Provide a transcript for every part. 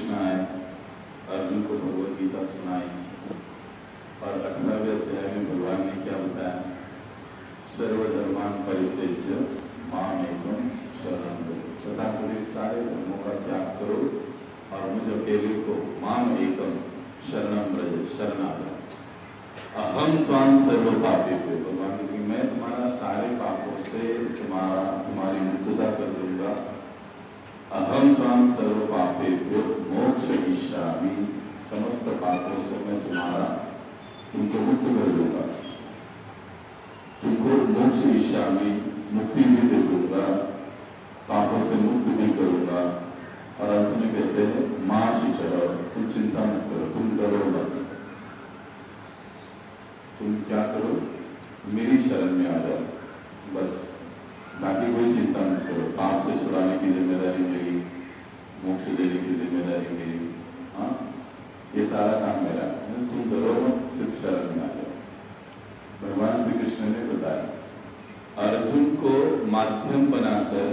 कृष्ण आए, अर्जुन को भगवद गीता सुनाई और 18वें अध्याय में भगवान ने क्या बताया? सर्वधर्मान परित्यज्य माम एकम शरणं व्रज। तथाकथित सारे धर्मों का त्याग करो और मुझ अकेले को माम एकम शरणं व्रज, शरणागत। अहम त्वां सर्व पापेभ्यो, भगवान की मैं तुम्हारा सारे पापों से तुम्हारी मुक्तता कर दूंगा। अहम त्वां सर्व पापेभ्यो मोक्षयिष्यामि, समस्त पापों से मैं तुमको मुक्त कर दूंगा, तुमको मोक्षयिष्यामि, मुक्ति भी दे दूंगा, पापों से मुक्त भी करूंगा। और अंत में कहते हैं मां शिचर, तुम चिंता मत करो, तुम डरो मत, तुम क्या करो, मेरी शरण में आ जाओ, बस बाकी कोई चिंता मत करो। पाप से छुड़ाने की जिम्मेदारी मेरी, मोक्ष देने की जिम्मेदारी मेरी, हाँ ये सारा काम मेरा, तुम डरो मत, सिर्फ शरण में आ जाओ। भगवान श्री कृष्ण ने बताया। अर्जुन को माध्यम बनाकर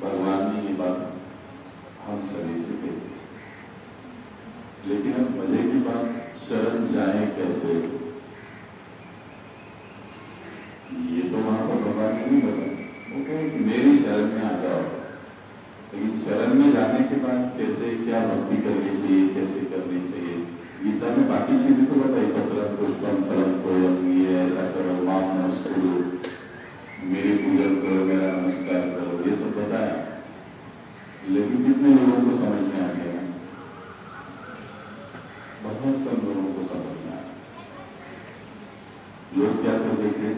भगवान ने ये बात हम सभी से कही। लेकिन अब मजे की बात, शरण जाए कैसे, ये तो वहां पर भगवान ने नहीं बताया। वो कहे कि मेरी शरण में आ जाओ, लेकिन शरण में जाने के बाद कैसे, क्या भक्ति करनी चाहिए, कैसे करनी चाहिए, गीता में बाकी चीजें तो बताई, पत्रम पुष्पम फलम तोयम, ये ऐसा करो, माम नमस्कुरु, मेरी पूजन करो, मेरा नमस्कार करो, ये सब बताया। लेकिन कितने लोगों को समझ में आ गया? बहुत कम लोगों को समझ में आया। लोग क्या करते थे,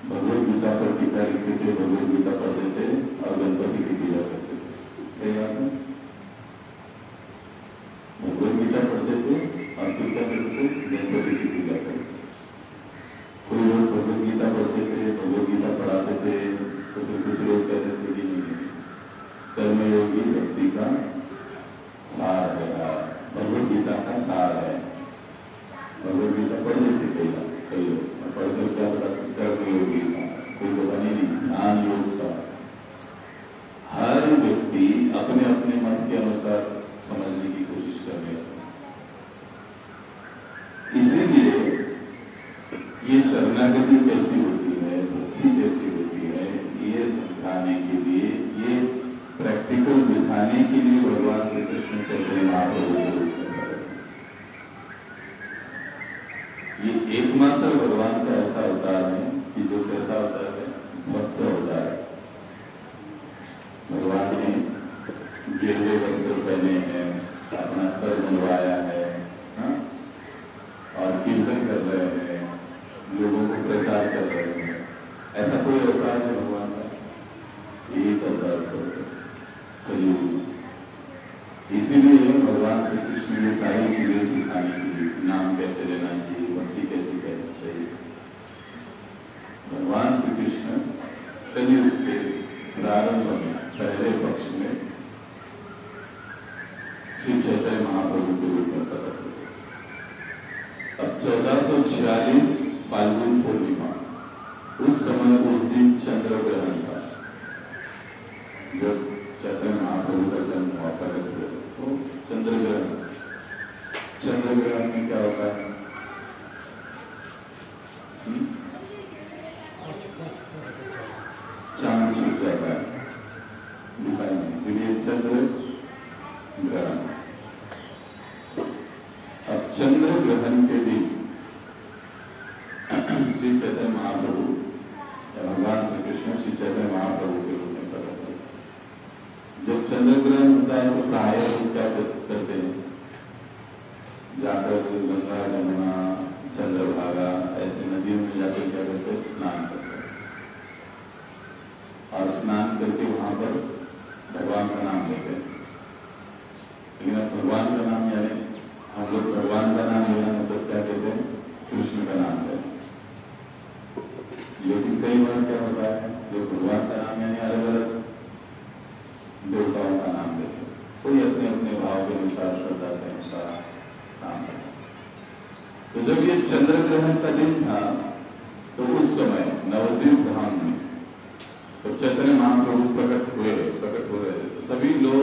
भगवद गीता पर टीका लिखते थे, भगवद गीता पढ़ते थे और गणपति की पूजा करते थे। सही बात है? भगवद गीता पढ़ते थे और फिर क्या करते थे, गणपति की पूजा करते थे। कोई लोग भगवद गीता पढ़ते थे, भगवद गीता पढ़ाते थे, तो फिर कुछ लोग कहते थे कि नहीं, कर्मयोगी भक्ति का सार है, भगवद गीता का सार है। भगवद गीता पढ़ लेते कई लोग, पढ़कर क्या पता कर्मयोगी सार, कोई पता नहीं, ज्ञान योग सार। हर व्यक्ति अपने अपने मत के अनुसार समझने की कोशिश करने लगता। इसीलिए ये शरणागति कैसी होती है, भक्ति कैसी होती है, ये समझाने के लिए, ये प्रैक्टिकल दिखाने के लिए भगवान श्री कृष्ण चैतन्य महाप्रभु को रूप में है। ये एकमात्र भगवान का ऐसा अवतार है कि जो कैसा होता है, भक्त होता है। भगवान ने गिरवे वस्त्र पहने हैं, अपना सर मुंडवाया है, हाँ? और कीर्तन कर रहे हैं, लोगों को प्रचार कर रहे हैं। ऐसा कोई अवतार है भगवान का? एक अवतार से कलयुग। इसीलिए भगवान श्री कृष्ण ने सारी चीजें सिखाने के लिए, नाम कैसे लेना चाहिए, भक्ति कैसे करनी चाहिए। भगवान श्री कृष्ण कलयुग के प्रारंभ में, पहले पक्ष में श्री चैतन्य महाप्रभु के रूप में प्रकट हुए। अब 1446 फाल्गुन पूर्णिमा, उस समय उस दिन चंद्र ग्रहण था। जब चैतन्य महाप्रभु का जन्म हुआ, प्रकट हुए, तो चंद्र ग्रहण में क्या होता है? चांद छिप जाता है, दिखाई नहीं, फिर ये चंद्र ग्रहण। अब चंद्र ग्रहण के दिन श्री चैतन्य महाप्रभु, भगवान श्री कृष्ण श्री चैतन्य महाप्रभु के रूप में प्रकट हुए। जब चंद्र ग्रहण होता है तो प्रायः लोग क्या करते हैं, जाकर गंगा जमुना चंद्रभागा ऐसे नदियों में जाकर क्या करते हैं, स्नान करते हैं। और स्नान करके वहां पर भगवान का नाम लेते हैं। लेकिन अब भगवान का नाम, यानी हम लोग भगवान का नाम लेना मतलब क्या कहते हैं, कृष्ण का नाम लेते हैं। लेकिन कई बार क्या होता है, लोग भगवान का नाम यानी अलग अलग देवताओं का नाम लेते हैं। कोई अपने अपने भाव के अनुसार, श्रद्धा के अनुसार नाम लेते। तो जब ये चंद्र ग्रहण का दिन था, तो उस समय नवद्वीप धाम में तो चैतन्य महाप्रभु प्रकट हो रहे थे। सभी लोग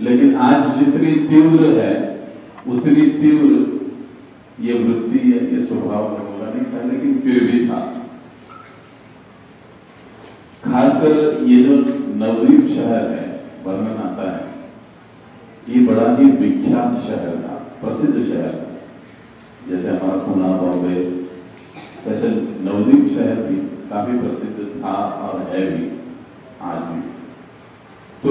लेकिन आज जितनी तीव्र है उतनी तीव्र ये वृत्ति या ये स्वभाव होगा नहीं था, लेकिन फिर भी था। खासकर ये जो नवद्वीप शहर है, वर्णन आता है, ये बड़ा ही विख्यात शहर था, प्रसिद्ध शहर था। जैसे हमारा पुणे, बॉम्बे, वैसे नवद्वीप शहर भी काफी प्रसिद्ध था और है भी आज भी। तो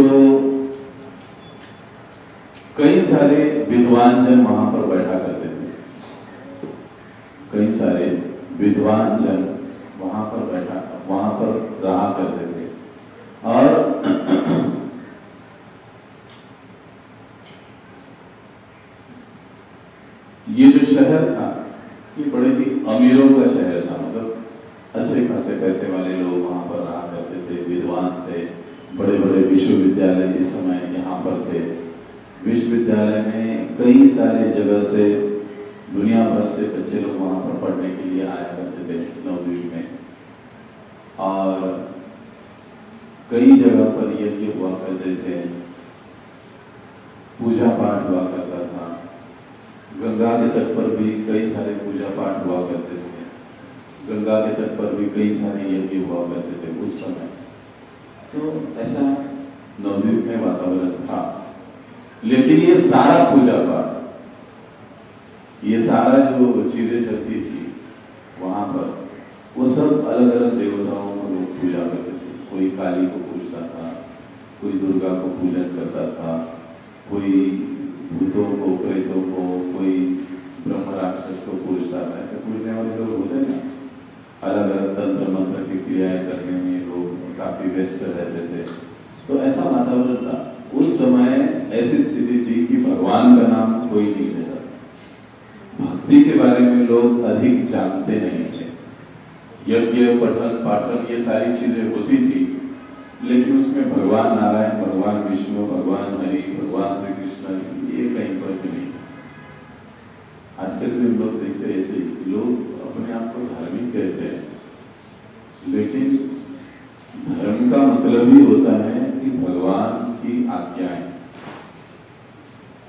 कई सारे विद्वान जन वहां पर बैठा करते थे, कई सारे विद्वान जन वहां पर रहा करते थे। और ये जो शहर था ये बड़े ही अमीरों का शहर था, मतलब अच्छे खासे पैसे वाले लोग वहां पर रहा करते थे, विद्वान थे, बड़े बड़े विश्वविद्यालय इस समय यहाँ पर थे। विश्वविद्यालय में कई सारे जगह से, दुनिया भर से बच्चे लोग वहां पर पढ़ने के लिए आया करते थे नवद्वीप में। और कई जगह पर यज्ञ हुआ करते थे, पूजा पाठ हुआ करता था। गंगा के तट पर भी कई सारे पूजा पाठ हुआ करते थे, गंगा के तट पर भी कई सारे यज्ञ हुआ करते थे उस समय। तो ऐसा नवद्वीप में वातावरण था। लेकिन ये सारा पूजा पाठ, ये सारा जो चीजें चलती थी वहां पर, वो सब अलग अलग देवताओं को लोग पूजा करते थे। कोई काली को पूजता था, कोई दुर्गा को पूजन करता था, कोई भूतों को, प्रेतों को, कोई ब्रह्म राक्षस को पूजता था। ऐसे पूजने वाले लोग होते ना, अलग अलग तंत्र मंत्र की क्रियाएं करने में लोग काफी व्यस्त रहते थे। तो ऐसा वातावरण था उस समय। ऐसी स्थिति थी कि भगवान का नाम कोई नहीं लेता, भक्ति के बारे में लोग अधिक जानते नहीं थे। यज्ञ, पठन पाठन ये सारी चीजें होती थी, लेकिन उसमें भगवान नारायण, भगवान विष्णु, भगवान हरि, भगवान श्री कृष्ण ये कहीं पर भी नहीं। आजकल भी हम लोग देखते हैं ऐसे लोग अपने आप को धार्मिक कहते हैं, लेकिन धर्म का मतलब ही होता है कि भगवान की आज्ञाएं।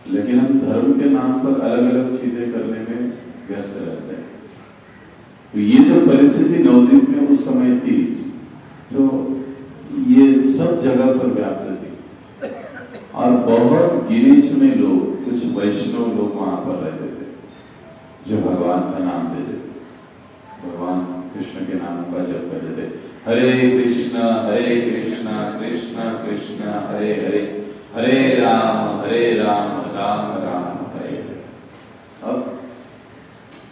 लेकिन हम धर्म के नाम पर अलग अलग चीजें करने में व्यस्त रहते हैं। तो ये जो परिस्थिति नवद्वीप में उस समय थी, तो ये सब जगह पर व्याप्त थी। और बहुत गिने चुने लोग, कुछ वैष्णव लोग वहां पर रहते थे, जो भगवान का नाम देते थे, भगवान कृष्ण के नाम का जप करते थे। हरे कृष्णा कृष्णा कृष्णा हरे हरे, हरे राम राम राम हरे हरे। अब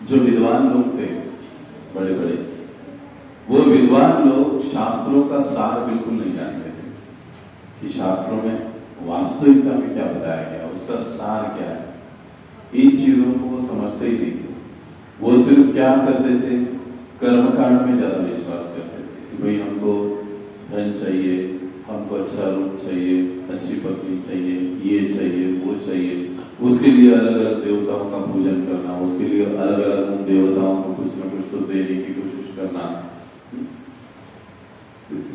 जो विद्वान लोग थे बड़े बड़े, वो विद्वान लोग शास्त्रों का सार बिल्कुल नहीं जानते थे कि शास्त्रों में वास्तविकता में क्या बताया गया, उसका सार क्या है। इन चीजों को वो समझते ही नहीं थे। वो सिर्फ क्या करते थे, कर्मकांड में ज्यादा विश्वास करते थे कि भाई हमको धन चाहिए, हमको अच्छा रूप चाहिए, अच्छी पत्नी चाहिए, ये चाहिए, वो चाहिए। उसके लिए अलग अलग देवताओं का पूजन करना, उसके लिए अलग अलग उन देवताओं को कुछ न कुछ तो देने की कोशिश करना।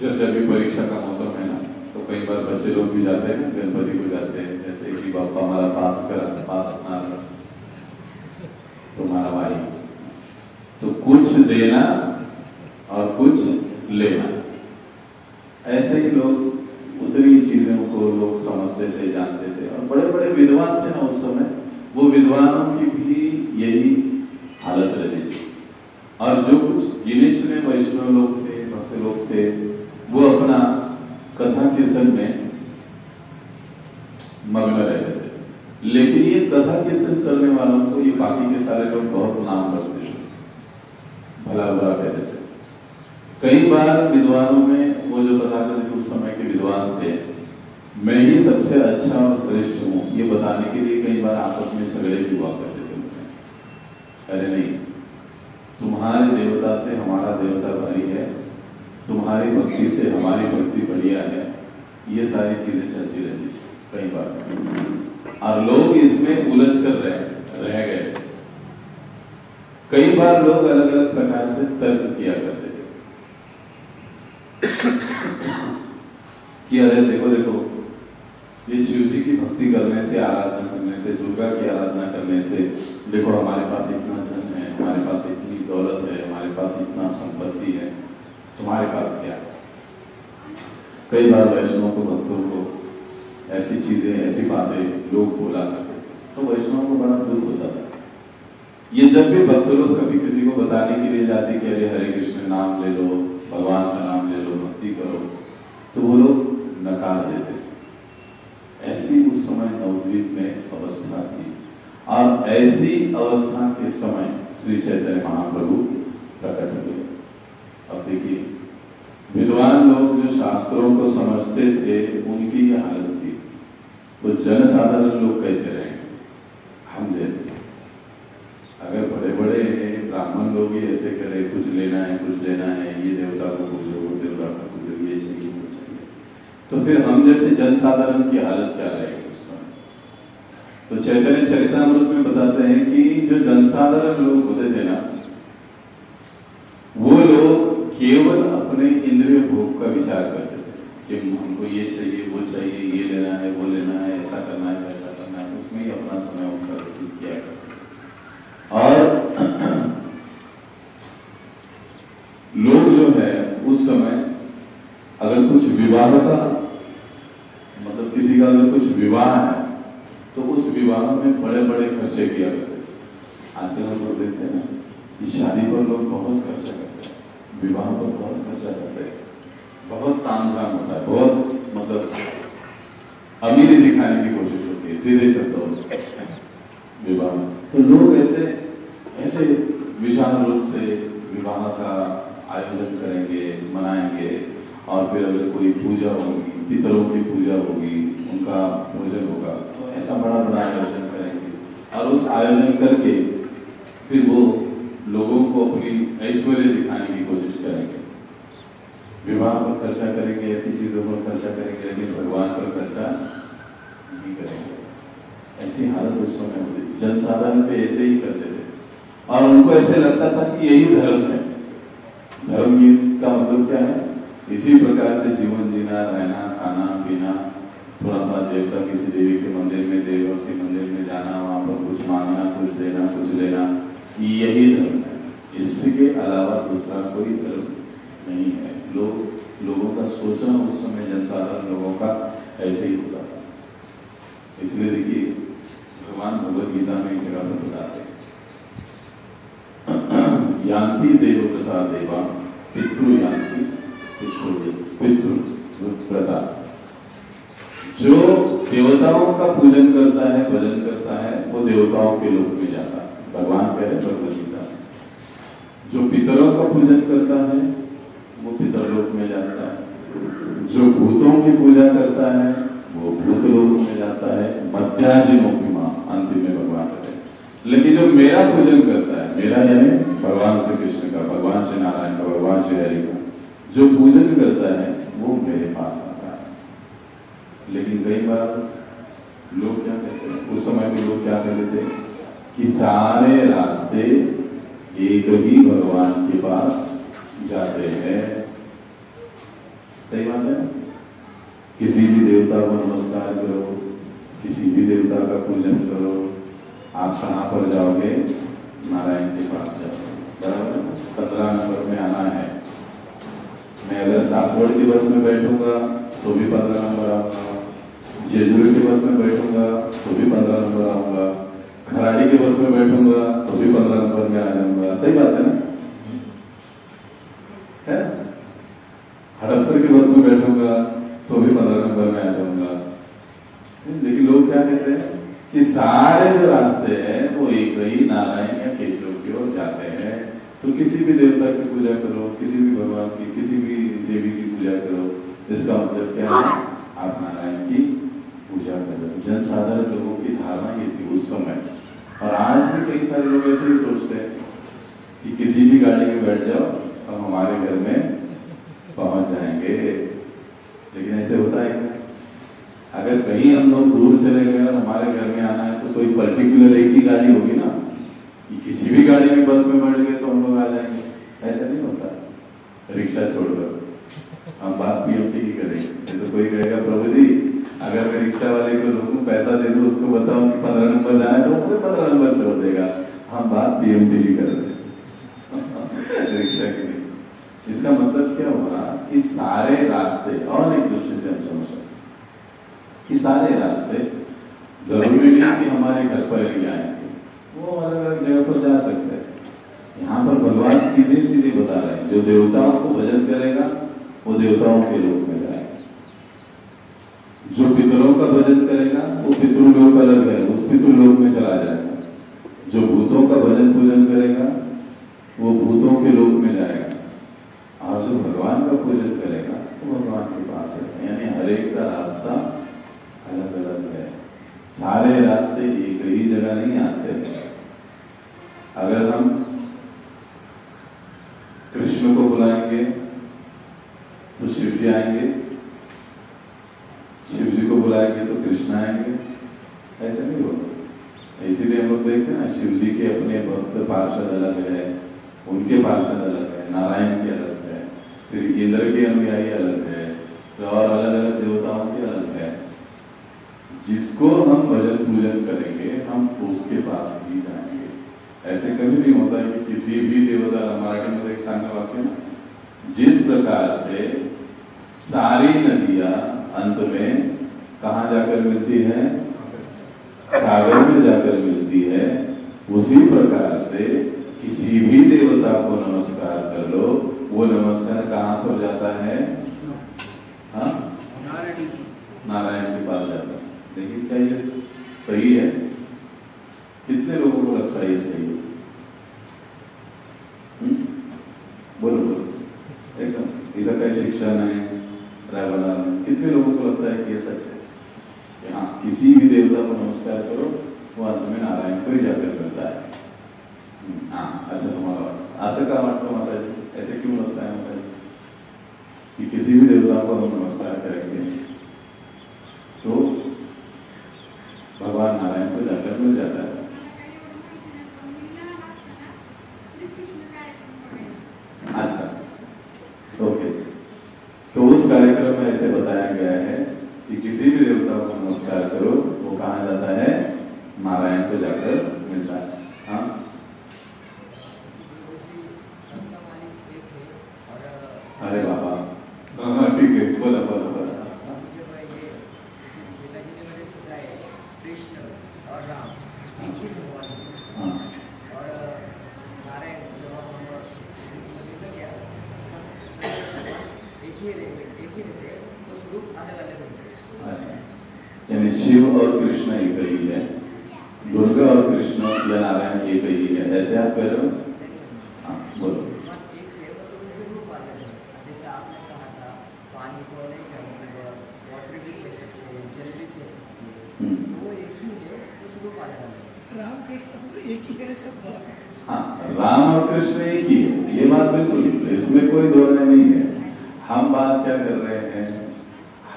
जैसे अभी परीक्षा का मौसम है ना, तो कई बार बच्चे लोग भी जाते हैं, गणपति को जाते हैं, कहते हैं कि बापा हमारा पास ना तुम्हारा भाई। तो कुछ देना और कुछ लेना, ऐसे ही लोग उतनी चीजों को लोग समझते थे, जानते थे। और बड़े बड़े विद्वान थे ना उस समय, वो विद्वानों की भी यही हालत रहती थी। और जो कुछ गिने चुने वैष्णव लोग थे, भक्त लोग थे, वो अपना कथा कीर्तन में मग्न रहते थे। लेकिन ये कथा कीर्तन करने वालों को ये बाकी के सारे लोग बहुत नाम करते थे, भला बुरा कहते थे। कई बार विद्वानों में वो जो तथाकथित उस समय के विद्वान थे, मैं ही सबसे अच्छा और श्रेष्ठ हूं, ये बताने के लिए कई बार आपस में झगड़े भी हुआ करते थे। अरे नहीं, तुम्हारे देवता से हमारा देवता भारी है, तुम्हारी भक्ति से हमारी भक्ति बढ़िया है, ये सारी चीजें चलती रहती कई बार। और लोग इसमें उलझ कर रह गए। कई बार लोग अलग अलग प्रकार से तर्क किया करते थे कि अरे देखो ये शिव जी की भक्ति करने से, आराधना करने से, दुर्गा की आराधना करने से, देखो हमारे पास इतना धन है, हमारे पास इतनी दौलत है, हमारे पास इतना संपत्ति है, तुम्हारे पास क्या है? कई बार वैष्णव को, भक्तों को ऐसी चीजें, ऐसी बातें लोग बोला करते, तो वैष्णव को बड़ा दुख होता था। ये जब भी भक्त लोग कभी किसी को बताने के लिए जाते कि अरे हरे कृष्ण नाम ले लो, भगवान का नाम ले लो, भक्ति करो, तो वो लोग नकार देते। ऐसी उस समय नवद्वीप में अवस्था थी, और ऐसी अवस्था के समय श्री चैतन्य महाप्रभु प्रकट हुए। अब देखिए, विद्वान लोग जो शास्त्रों को समझते थे, उनकी ये हालत थी, तो जनसाधारण लोग कैसे रहेंगे? हम जैसे अगर बड़े बड़े ब्राह्मण लोग ही ऐसे करें, कुछ लेना है, कुछ लेना है, ये देवता को पूजो, वो देवता को पूजो, ये चाहिए, वो चाहिए, तो फिर हम जैसे जनसाधारण की हालत क्या रहेगी उस समय? तो चैतन्य चरितामृत में बताते हैं कि जो जनसाधारण लोग होते थे ना, वो लोग केवल अपने इंद्रिय भोग का विचार करते थे कि हमको ये चाहिए, वो चाहिए, ये लेना है, वो लेना है, ऐसा करना है, वैसा करना है, उसमें ही अपना समय उनका व्यतीत किया करते। और लोग जो है उस समय अगर कुछ विवाह का, मतलब किसी का अगर कुछ विवाह है, तो उस विवाह में बड़े बड़े खर्चे किया करते। आजकल हम लोग देखते हैं ना कि शादी पर लोग बहुत खर्चा करते हैं, विवाह पर बहुत खर्चा करते हैं, बहुत तामझाम होता है, बहुत मतलब अमीरी दिखाने की कोशिश होती है, सीधे शब्दों में विवाह। तो लोग ऐसे विशाल रूप से विवाह का आयोजन करेंगे, मनाएंगे, और फिर अगर कोई पूजा होगी, पितरों की पूजा होगी, उनका भोजन होगा, तो ऐसा बड़ा बड़ा आयोजन करेंगे, और उस आयोजन करके फिर वो लोगों को अपनी ऐश्वर्य दिखाने की कोशिश करेंगे। विवाह पर खर्चा करेंगे, ऐसी चीजों पर खर्चा करेंगे, लेकिन भगवान पर खर्चा नहीं करेंगे। ऐसी हालत उस समय होती थी, जनसाधारण पे ऐसे ही करते थे, और उनको ऐसे लगता था कि यही धर्म है। धर्म का मतलब क्या है? इसी प्रकार से जीवन जीना, रहना, खाना पीना, थोड़ा सा देवता, किसी देवी के मंदिर में, देवभक्ति मंदिर में जाना, वहां पर कुछ मांगना, कुछ देना, कुछ लेना, यही धर्म है। इसके अलावा दूसरा कोई धर्म नहीं है। लोगों का सोचना उस समय जनसाधारण लोगों का ऐसे ही होता था। इसलिए देखिए, भगवान भगवद गीता में एक जगह पर बताते हैं, यान्ति देवव्रता देवा पितृ यान्ति पितृव्रता। जो देवताओं का पूजन करता है, भजन करता है, वो देवताओं के लोक में जाता है, भगवान कह रहे भगवद गीता में। जो पितरों का पूजन करता है, वो पितरलोक में जाता है। जो भूतों की पूजा करता है, वो भूतलोक में जाता है। मध्याजिनोपि मां, अंतिम में भगवान कहते हैं। लेकिन जो मेरा पूजन करता है, मेरा यानी भगवान श्री कृष्ण का, भगवान श्री नारायण का, भगवान श्री हरि का जो पूजन करता है, वो मेरे पास आता है। लेकिन कई बार लोग क्या कहते हैं, उस समय में लोग क्या कहते थे कि सारे रास्ते एक ही भगवान के पास जाते हैं। सही बात है। किसी भी देवता को नमस्कार करो, किसी भी देवता का पूजन करो, आप कहाँ पर जाओगे? नारायण के पास जाओगे, बराबर। 15 नंबर में आना है। मैं अगर सासवड़ की बस में बैठूंगा तो भी 15 नंबर आऊंगा, जेजुरी की बस में बैठूंगा तो भी 15 नंबर आऊंगा, खराड़ी की बस में बैठूंगा तो भी 15 नंबर में आ जाऊंगा। सही बात है ना? है? हड़पसर की बस में बैठूंगा तो भी 15 नंबर में आ जाऊंगा। लेकिन लोग क्या कहते हैं कि सारे जो रास्ते हैं वो एक ही नारायण या केशव की ओर जाते हैं। तो किसी भी देवता की पूजा करो, किसी भी भगवान की, किसी भी देवी की पूजा करो, इसका मतलब क्या है? आप नारायण की पूजा करो। जनसाधारण लोगों की धारणा ये थी उस समय, और आज भी कई सारे लोग ऐसे ही सोचते हैं कि किसी भी गाड़ी में बैठ जाओ और हमारे घर में पहुंच जाएंगे। लेकिन ऐसे होता है क्या? अगर कहीं हम लोग दूर चले गए और हमारे घर में आना है तो कोई पर्टिकुलर एक ही गाड़ी होगी ना, कि किसी भी गाड़ी में बस में बैठ गए तो हम लोग आ जाएंगे। ऐसा नहीं होता। रिक्शा छोड़कर हम बात पीएमटी की करेंगे तो कोई कहेगा प्रभु जी अगर मैं रिक्शा वाले को रोकूं, पैसा दे दूं, उसको बताऊं कि 15 नंबर जाना है तो वो 15 नंबर छोड़ देगा। हम बात पीएमटी की कर रहे हैं रिक्शा की नहीं। इसका मतलब क्या हुआ कि सारे रास्ते, और एक दृष्टि से हम समझ सकते कि सारे रास्ते जरूरी नहीं कि हमारे घर पर ही आएंगे, वो अलग अलग जगह पर जा सकते हैं। यहाँ पर भगवान सीधे सीधे बता रहे हैं, जो देवताओं को भजन करेगा वो देवताओं के लोक में जाएगा, जो पितरों का भजन करेगा वो पितृलोक अलग है, उस पितृलोक में चला जाएगा, जो भूतों का भजन पूजन करेगा वो भूतों के लोक में जाएगा, और जो भगवान का पूजन करेगा वो भगवान के पास है। यानी हर एक का रास्ता अलग अलग है, सारे रास्ते एक ही जगह नहीं आते। अगर हम कृष्ण को बुलाएंगे तो शिव जी आएंगे, शिव जी को बुलाएंगे तो कृष्ण आएंगे, ऐसा नहीं होगा। इसीलिए हम लोग देखते हैं ना, शिव जी के अपने भक्त पार्षद अलग है, उनके पार्षद अलग है, नारायण के अलग है, फिर इंद्र के अनुयायी अलग है, और अलग अलग देवताओं के अलग है। जिसको हम भजन पूजन करेंगे हम उसके पास ही जाएंगे। ऐसे कभी नहीं होता है कि किसी भी देवता, मराठी में एक सांगा वाक्य ना, जिस प्रकार से सारी नदियां अंत में कहाँ जाकर मिलती है, सागर में जाकर मिलती है, उसी प्रकार से किसी भी देवता को नमस्कार कर लो, वो नमस्कार कहाँ पर जाता है? हाँ, नारायण के पास जाता है। लेकिन क्या ये सही है? कितने लोगों को लगता है ये सही है? बोलो बोलो, एकदम इधर का शिक्षा नहीं, रायबना में कितने लोगों को लगता है कि ये सच है कि हाँ, किसी भी देवता को नमस्कार करो वो अंत में नारायण को ही जाकर मिलता है? हाँ, अच्छा तुम्हारा आशा का मत माता जी, ऐसे क्यों लगता है माता जी कि किसी भी देवता को हम नमस्कार करेंगे तो भगवान नारायण को जाकर मिल जाता है? अच्छा, ओके। तो उस कार्यक्रम में ऐसे बताया गया है कि किसी भी देवता को नमस्कार करो, वो कहाँ जाता है? नारायण को जाकर मिलता है। हाँ, अरे बाबा, हाँ ठीक है, बोला बोला बोला। कृष्ण और राम एक ही भगवान है, हाँ, और नारायण जो हम क्या एक ही रहते, तो स्वरूप अलग अलग होते। अच्छा, यानी शिव और कृष्ण एक ही है, दुर्गा और कृष्ण या नारायण एक ही है, ऐसे आप कह रहे हो? हाँ, बोलो। एक है, मतलब उनके रूप अलग है। जैसे आपने कहा था पानी को नहीं कहेंगे, वाटर भी कह सकते हैं, जल भी कह सकते हैं, तो वो एक ही है, तो स्वरूप अलग अलग है। राम कृष्ण एक ही है, सब बात है। हाँ, राम और कृष्ण एक ही है, ये बात बिल्कुल, इसमें कोई दो राय नहीं है। हम बात क्या कर रहे हैं?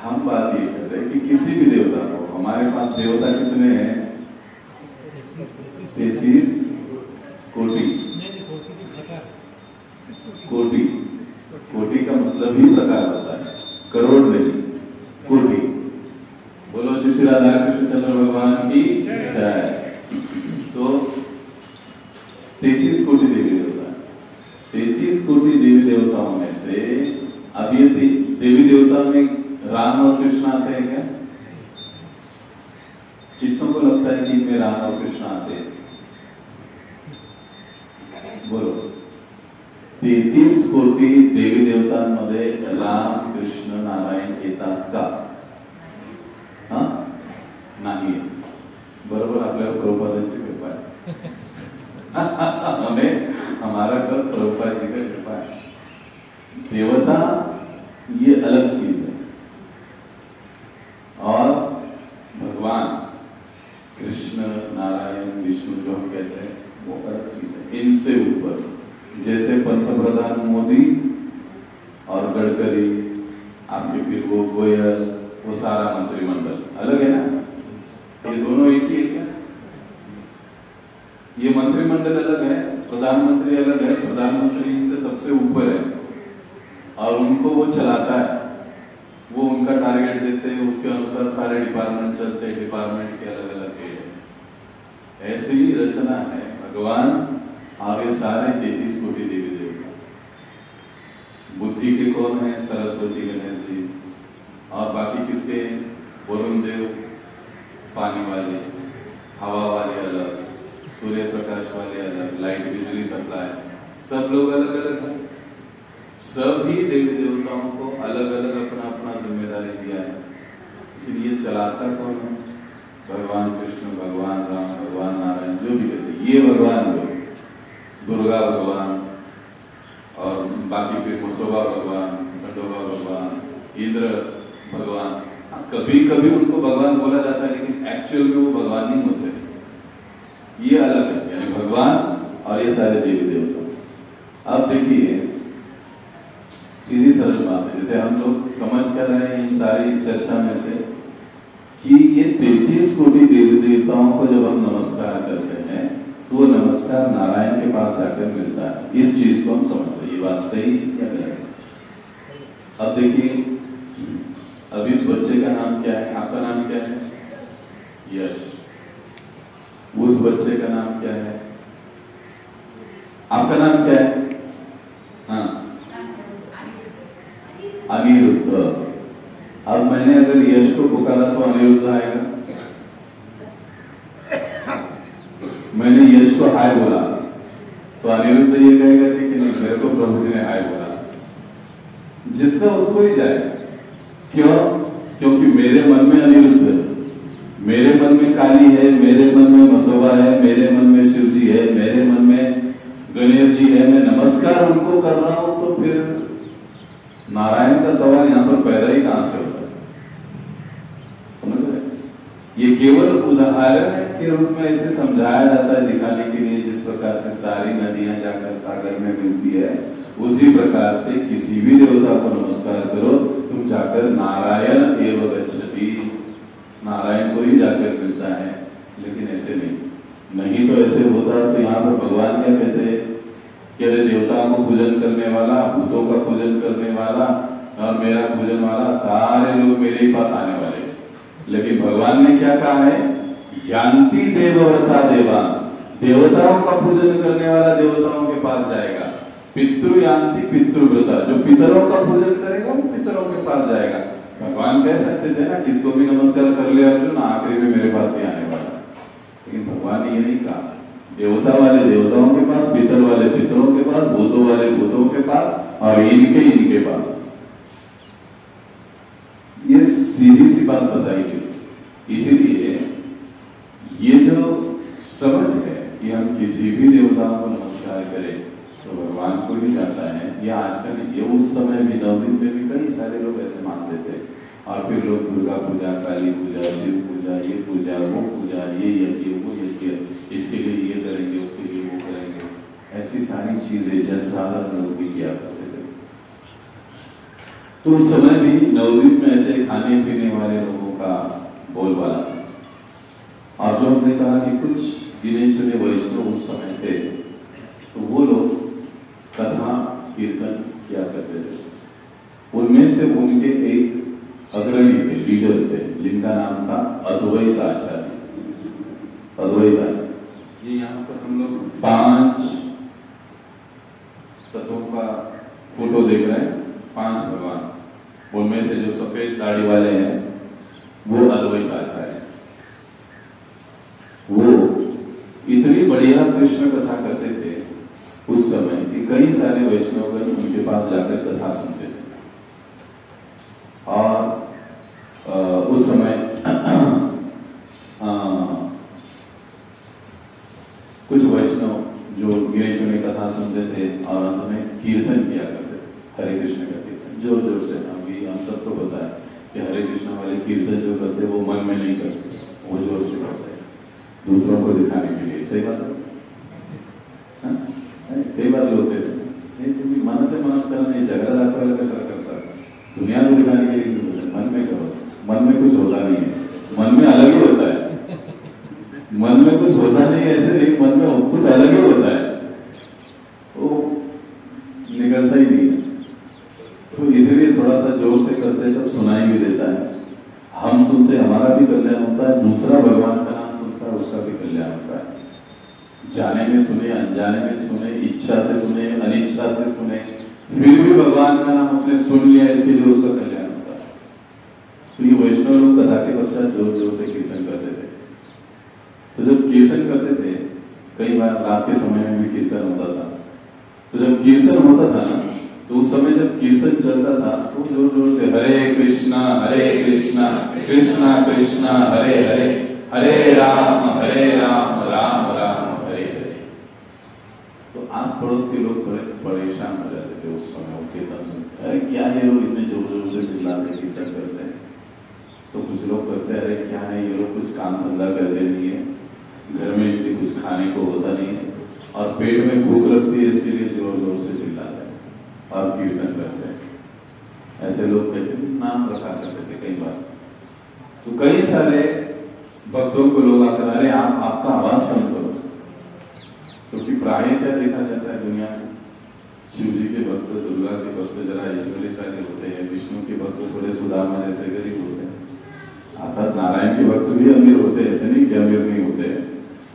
हम बात ये कर रहे हैं कि किसी भी देवता को, हमारे पास देवता कितने हैं? 33 कोटि। कोटि, कोटि का मतलब ही प्रकार होता है, करोड़ नहीं, कोटि। बोलो श्री राधा कृष्ण चंद्र भगवान की जय। तो 33 कोटि देवी देवता, 33 कोटि देवी देवताओं में से अब ये देवी देवता में राम और कृष्ण आते हैं क्या? कितनों को लगता है कि इनमें राम और कृष्ण आते हैं? बोलो। 33 कोटी देवी देवतांमध्ये राम कृष्ण नारायण येतात का? हाँ, नाही. बरोबर, आपल्याला प्रभुपादांची कृपा आहे. हमें हमारा कल प्रभुपाद जी का कृपा है। देवता ये अलग चीज है और भगवान कृष्ण नारायण विष्णु जो हम कहते हैं वो अलग चीज है। इनसे ऊपर जैसे पंतप्रधान मोदी और गडकरी, आपके फिर वो गोयल, वो सारा मंत्रिमंडल अलग है ना, ये दोनों एक ही है क्या? ये मंत्रिमंडल अलग है, प्रधानमंत्री अलग है, प्रधानमंत्री इनसे सबसे ऊपर है और उनको वो चलाता है, वो उनका टारगेट देते हैं, उसके अनुसार सारे सारे डिपार्टमेंट चलते हैं, डिपार्टमेंट के अलग अलग हेड है। ऐसी ही रचना है भगवान और ये सारे 33 कोटि देवी देवता। बुद्धि के कौन है? सरस्वती गणेश जी। और बाकी किसके? वरुण देव पानी वाले, हवा वाले अलग, सूर्य प्रकाश वाले अलग, लाइट बिजली सप्लाई, सब लोग अलग अलग हैं। सभी देवी देवताओं को अलग अलग अपना अपना जिम्मेदारी दिया है। लेकिन ये चलाता कौन है? भगवान कृष्ण, भगवान राम, भगवान नारायण, जो भी कहते ये भगवान लोग, दुर्गा भगवान और बाकी फिर मुसोबा भगवान, खंडोबा भगवान, इंद्र भगवान। कभी कभी उनको भगवान बोला जाता है, लेकिन एक्चुअल में वो भगवान नहीं होते। ये अलग है, यानी भगवान और ये सारे देवी देवता। अब देखिए सीधी सरल बात है, जैसे हम लोग समझ कर रहे हैं इन सारी चर्चा में से कि ये 33 कोटि देवी देवताओं को जब हम नमस्कार करते हैं तो वो नमस्कार नारायण के पास जाकर मिलता है। इस चीज को हम समझ रहे हैं। ये बात सही या गलत? अब देखिए, अब इस बच्चे का नाम क्या है? आपका नाम क्या है? यश। उस बच्चे का नाम क्या है? आपका नाम क्या है? हाँ, अनिरुद्ध। अब मैंने अगर यश को पुकारा तो अनिरुद्ध आएगा। मैंने यश को हाय बोला तो अनिरुद्ध ये कहेगा कि नहीं, मेरे को प्रभु जी ने हाय बोला। जिसका उसको ही जाएगा। क्यों? क्योंकि मेरे मन में अनिरुद्ध है, मेरे मन में काली है, मेरे मन में मसोबा है, मेरे मन में शिव जी है, मेरे मन में गणेश जी है। मैं नमस्कार उनको कर रहा हूं तो फिर नारायण का सवाल यहां पर पैदा ही कहां से होता है? समझ रहे? ये केवल उदाहरण के रूप में इसे समझाया जाता है दिखाने के लिए, जिस प्रकार से सारी नदियां जाकर सागर में मिलती है, उसी प्रकार से किसी भी देवता को नमस्कार करो, तुम जाकर नारायण एव गच्छति, नारायण को ही जाकर मिलता है। लेकिन ऐसे नहीं तो ऐसे होता तो यहाँ पर भगवान क्या कहते हैं कि अरे देवताओं को पूजन करने वाला, भूतों का पूजन करने वाला और मेरा पूजन वाला सारे लोग मेरे ही पास आने वाले। लेकिन भगवान ने क्या कहा है? यान्ति देवव्रता देवा, देवताओं का पूजन करने वाला देवताओं के पास जाएगा। पितृ यान्ति पितृव्रता, जो पितरों का पूजन करेगा वो पितरों के पास जाएगा। भगवान कह सकते थे ना, किसको भी नमस्कार कर ले अर्जुन, आखिरी में मेरे पास ही आने वाला। लेकिन भगवान ने ये नहीं कहा। देवता वाले देवताओं के पास, पितर वाले पितरों के पास, भूतों वाले भूतों के पास और इनके पास। ये सीधी सी बात बताई गई। इसीलिए ये जो समझ है कि हम किसी भी देवता को नमस्कार करें तो भगवान को ही जाता है, यह आजकल ये उस समय भी नवदीप में भी कई सारे लोग ऐसे मानते थे। और फिर लोग दुर्गा पूजा, काली पूजा, शिव पूजा, ये पूजा, वो पूजा, ये यज्ञ, वो यज्ञ, इसके लिए ये करेंगे, उसके लिए वो करेंगे, ऐसी सारी चीजें जनसाधारण लोग भी किया करते थे। तो उस समय भी नवदीप में ऐसे खाने पीने वाले लोगों का बोलबाला था। और जो हमने कहा कि कुछ गिने चुने वैष्णव उस समय थे, तो वो लोग कथा कीर्तन किया करते थे। उनमें से उनके एक अग्रणी थे, लीडर थे, जिनका नाम था अद्वैत आचार्य। अद्वैत ये यहाँ पर हम लोग 5 तत्वों का फोटो देख रहे हैं, 5 भगवान। उनमें से जो सफेद दाढ़ी वाले हैं वो अद्वैत आचार्य। वो इतनी बढ़िया कृष्ण कथा करते थे उस समय कि कई सारे वैष्णवगण उनके पास जाकर कथा सुनते थे। और उस समय कुछ वैष्णव जो गिने चुने कथा सुनते थे और अंत में कीर्तन किया करते थे, हरे कृष्ण का कीर्तन जोर जोर से। हम सबको पता है कि हरे कृष्ण वाले कीर्तन जो करते वो मन में नहीं करते, वो जोर से करते हैं दूसरों को दिखाने के लिए। सही बात है? कई बार लोग कहते हैं तुम्हें मन से मन करना, झगड़ा दाखिला कचरा करता है, दुनिया को दिखाने के लिए मन में करो। मन में कुछ होता नहीं है, मन में अलग ही होता है। मन में कुछ होता नहीं है ऐसे नहीं, मन में कुछ अलग ही होता है, वो निकलता ही नहीं है। तो इसलिए थोड़ा सा जोर से करते तब सुनाई भी देता है। हम सुनते हमारा तुम्हारा भी कल्याण होता है, दूसरा भगवान का नाम सुनता है उसका भी कल्याण होता है। जाने में सुने, अनजाने में सुने, इच्छा से सुने, अनिच्छा से सुने, फिर भी भगवान का नाम उसने सुन लिया, इसके लिए उसका कल्याण होता है। तो ये वैष्णव लोग कथा के पश्चात जोर जोर से कीर्तन करते थे। तो जब कीर्तन करते थे, कई बार रात के समय में भी कीर्तन होता था, तो जब कीर्तन होता था ना, तो उस समय जब कीर्तन चलता था तो जोर जोर से हरे कृष्णा कृष्णा कृष्णा हरे हरे, हरे राम राम राम हरे हरे। तो आस पड़ोस के लोग बड़े परेशान हो जाते थे उस समय वो कीर्तन सुनते, अरे क्या है लोग इतने जोर जोर से चिल्लाते कीर्तन करते हैं। तो कुछ लोग कहते हैं अरे क्या है ये लोग कुछ काम धंधा करते नहीं है, घर में इनके कुछ खाने को होता नहीं है और पेट में भूख लगती है, इसके लिए जोर जोर से चिल्लाते हैं और कीर्तन करते हैं। ऐसे लोग कहते नाम रखा करते थे कई बार। तो कई सारे भक्तों को लोग आकर अरे आप आपका आवाज कम करो, क्योंकि प्राय क्या देखा जाता है दुनिया में, शिव जी के भक्त, दुर्गा के भक्त जरा ईश्वरी के होते हैं, विष्णु के भक्त थोड़े सुदामा जैसे गरीब होते हैं, अर्थात नारायण के भक्त भी अमीर होते हैं, ऐसे नहीं कि अमीर नहीं होते हैं,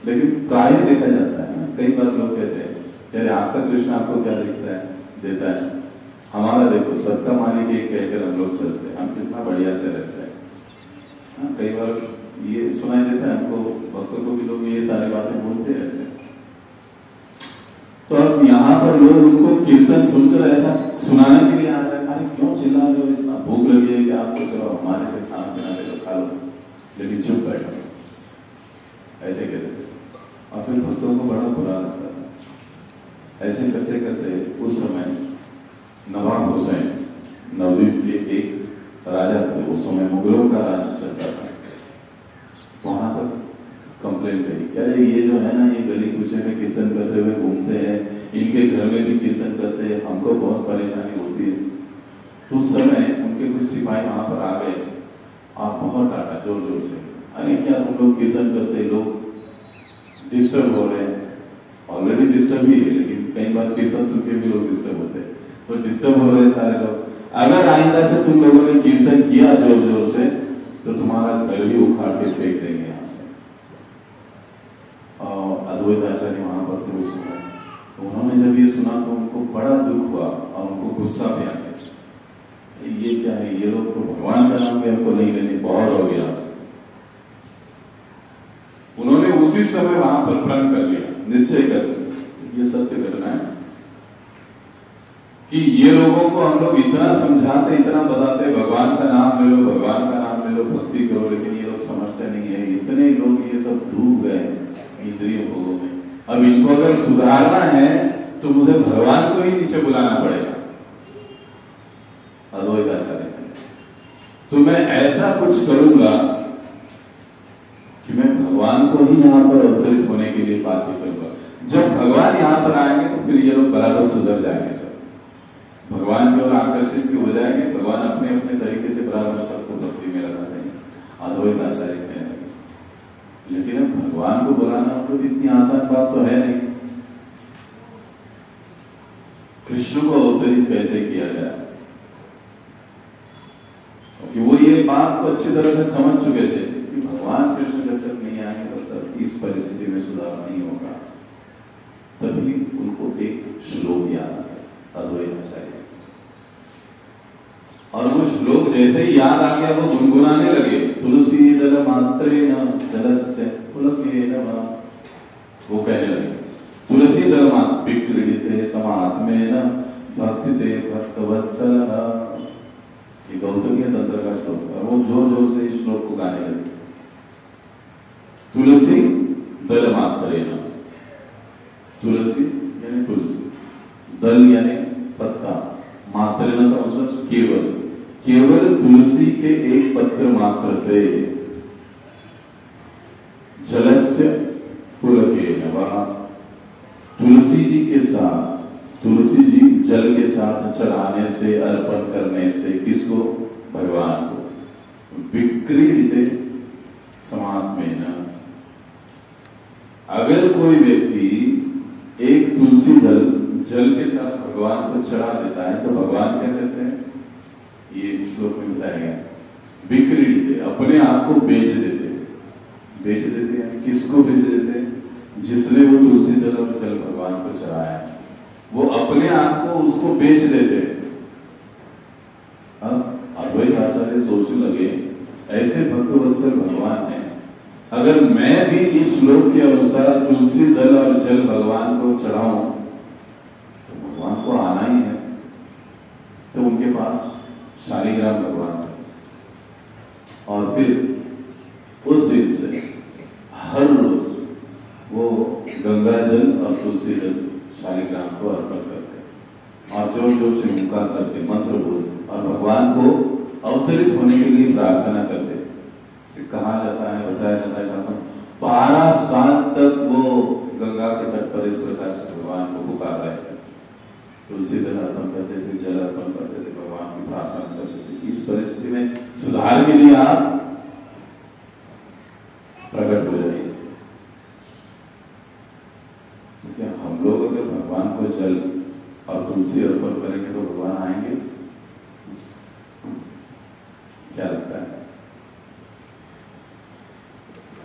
लेकिन प्राय देखा जाता है। कई बार लोग कहते हैं अरे आपका कृष्ण आपको क्या देता है, हमारा देखो सबका मालिक ये कहकर हम लोग चलते हैं, हम कितना बढ़िया से रहते हैं। कई बार ये सुनाई देता है हमको, भक्तों को भी लोग ये सारी बातें बोलते रहते हैं। तो अब यहाँ पर लोग उनको कीर्तन सुनकर ऐसा सुनाने के लिए आ रहे हैं, अरे क्यों चिल्ला रहे हो, इतना भूख लगी है कि आपको, चलो हमारे से खाना पीना ले लो, खा लो, लेकिन चुप बैठो, ऐसे कहते थे। और फिर भक्तों को बड़ा बुरा लगता था। ऐसे करते करते उस समय नवाब हुसैन, नवद्वीप के एक राजा थे, उस समय मुगलों का राज चलता था, वहां तक कंप्लेन करी कि अरे ये जो है ना, ये गली कूचे में कीर्तन करते हुए घूमते हैं, इनके घर में भी कीर्तन करते हैं, हमको बहुत परेशानी होती है। तो उस समय उनके कुछ सिपाही वहां पर आ गए और बहुत डांटा जोर जोर से, अरे क्या तुम लोग कीर्तन करते, लोग डिस्टर्ब हो रहे हैं, ऑलरेडी डिस्टर्ब ही है, लेकिन कई बार कीर्तन सुन के भी लोग डिस्टर्ब होते हैं, तो डिस्टर्ब हो रहे सारे लोग, अगर आइंदा से तुम लोगों ने कीर्तन किया जोर जोर से तो तुम्हारा घर भी उखाड़ के फेंक देंगे यहाँ से। और अद्वैत आचार्य वहां पर थे उस समय, तो उन्होंने जब ये सुना तो उनको बड़ा दुख हुआ और उनको गुस्सा भी आ गया, ये क्या है, ये लोग तो भगवान का नाम भी हमको नहीं लेने, बहुत हो गया। उन्होंने उसी समय वहां पर प्रण कर लिया, निश्चय कर लिया, ये सत्य घटना है कि ये लोगों को हम लोग इतना समझाते, इतना बताते, भगवान का नाम ले लो, भगवान का नाम ले लो, भक्ति करो, लेकिन ये लोग समझते नहीं है। इतने लोग ये सब डूब गए इंद्रिय भोगों में। अब इनको अगर सुधारना है तो मुझे भगवान को ही नीचे बुलाना पड़ेगा। अद्वैत आचार्य तो मैं ऐसा कुछ करूंगा कि मैं भगवान को ही यहाँ पर अवतरित होने के लिए बात करूंगा। जब भगवान यहाँ पर आएंगे तो फिर ये लोग बराबर सुधर जाएंगे, सब भगवान की ओर आकर्षित भी हो जाएंगे, भगवान अपने अपने तरीके से बराबर सबको भक्ति में लगा देंगे। अद्वैत आचार्य कहने लगे, लेकिन अब भगवान को बुलाना तो इतनी आसान बात तो है नहीं। कृष्ण को अवतरित कैसे किया जाए, क्योंकि वो ये बात को अच्छी तरह से समझ चुके थे कि भगवान कृष्ण जब तक नहीं आएंगे तब तक इस परिस्थिति में सुधार नहीं होगा। तभी उनको एक श्लोक याद आता है अद्वैत आचार्य, और वो श्लोक जैसे ही याद आ गया वो गुनगुनाने लगे, तुलसी दल मात्रेण जलस्य पुलकेन वा, वो कहने लगे तुलसी दल मात्र विक्रीडिते समात्मेन भक्तिते भक्तवत्सलः। ये गौतमीय तंत्र का श्लोक है, और वो जोर जोर से इस श्लोक को गाने लगे। तुलसी दल मात्रेण, तुलसी यानी तुलसी, दल यानी पत्ता, मात्रेण का मतलब केवल, केवल तुलसी के एक पत्र मात्र से, जलस्य पुलकेन वा, तुलसी जी के साथ, तुलसी जी जल के साथ चढ़ाने से, अर्पण करने से, किसको, भगवान को, विक्रीडिते समात्मेन, अगर कोई व्यक्ति एक तुलसी दल जल के साथ भगवान को चढ़ा देता है तो भगवान क्या कहते हैं, ये श्लोक में बताया गया, विक्रीडिते, अपने अपने आप को बेच देते हैं। किसको बेच देते हैं? जिसने वो तुलसी दल और जल भगवान को चढ़ाया है, वो अपने आप को उसको बेच देते हैं। अब अद्वैत आचार्य सोचने लगे, ऐसे भक्तवत्सल भगवान है, अगर मैं भी इस श्लोक के अनुसार तुलसी दल और जल भगवान को चढ़ाऊं तो भगवान को आना ही है। तो उनके पास शालिग्राम भगवान है, और फिर उस दिन से हर रोज वो गंगा जल और तुलसी जल शालिग्राम को अर्पण करते और जोर जोर से मुक्का करते, मंत्र बोलते और भगवान को अवतरित होने के लिए प्रार्थना करते। कहा जाता है, बताया जाता है, 12 साल तक वो गंगा के तट पर इस प्रकार से भगवान को पुकार रहे थे। तुलसी दल अर्पण करते थे, जल अर्पण करते थे, भगवान की प्रार्थना करते थे। इस परिस्थिति में सुधार के लिए आप प्रकट हो जाइए। तो क्या हम लोग अगर भगवान को जल और तुलसी अर्पण करेंगे तो भगवान आएंगे? क्या लगता है,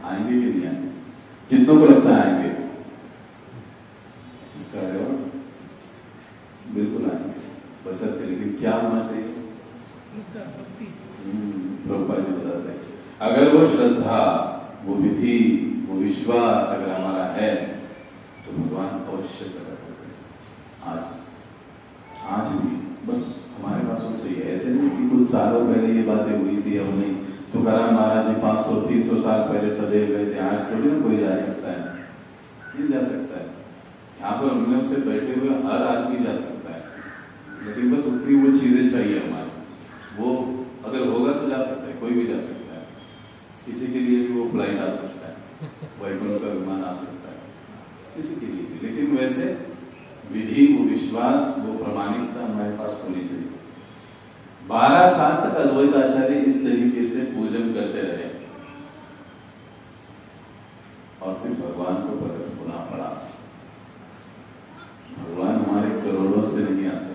आएंगे कि नहीं आएंगे? कितनों को लगता है आएंगे? बिल्कुल आएंगे, बशर्ते, लेकिन क्या होना चाहिए? प्रभुपाद जी बताते हैं, अगर वो श्रद्धा, वो विधि, वो विश्वास अगर हमारा है तो भगवान अवश्य प्रकट होते हैं। आज भी बस हमारे पास होना चाहिए। ऐसे नहीं कि कुछ सालों पहले ये बातें हुई थी, अब नहीं। तुकाराम महाराज जी 500-300 साल पहले सदैव गए थे, आज थोड़ी ना कोई जा सकता है, नहीं जा सकता है। यहाँ पर उनमें से बैठे हुए हर आदमी जा सकता है, लेकिन बस उतनी वो चीजें चाहिए हमारी, वो अगर होगा तो जा सकता है, कोई भी जा सकता है। किसी के लिए भी वो फ्लाइट आ सकता है, वैकुंठ का विमान आ सकता है, किसी के लिए भी। लेकिन वैसे विधि, वो विश्वास, वो प्रामाणिकता हमारे पास होनी चाहिए। 12 साल तक अद्वैत आचार्य इस तरीके से पूजन करते रहे और फिर भगवान को प्रकट होना पड़ा। भगवान हमारे करोड़ों से नहीं आते,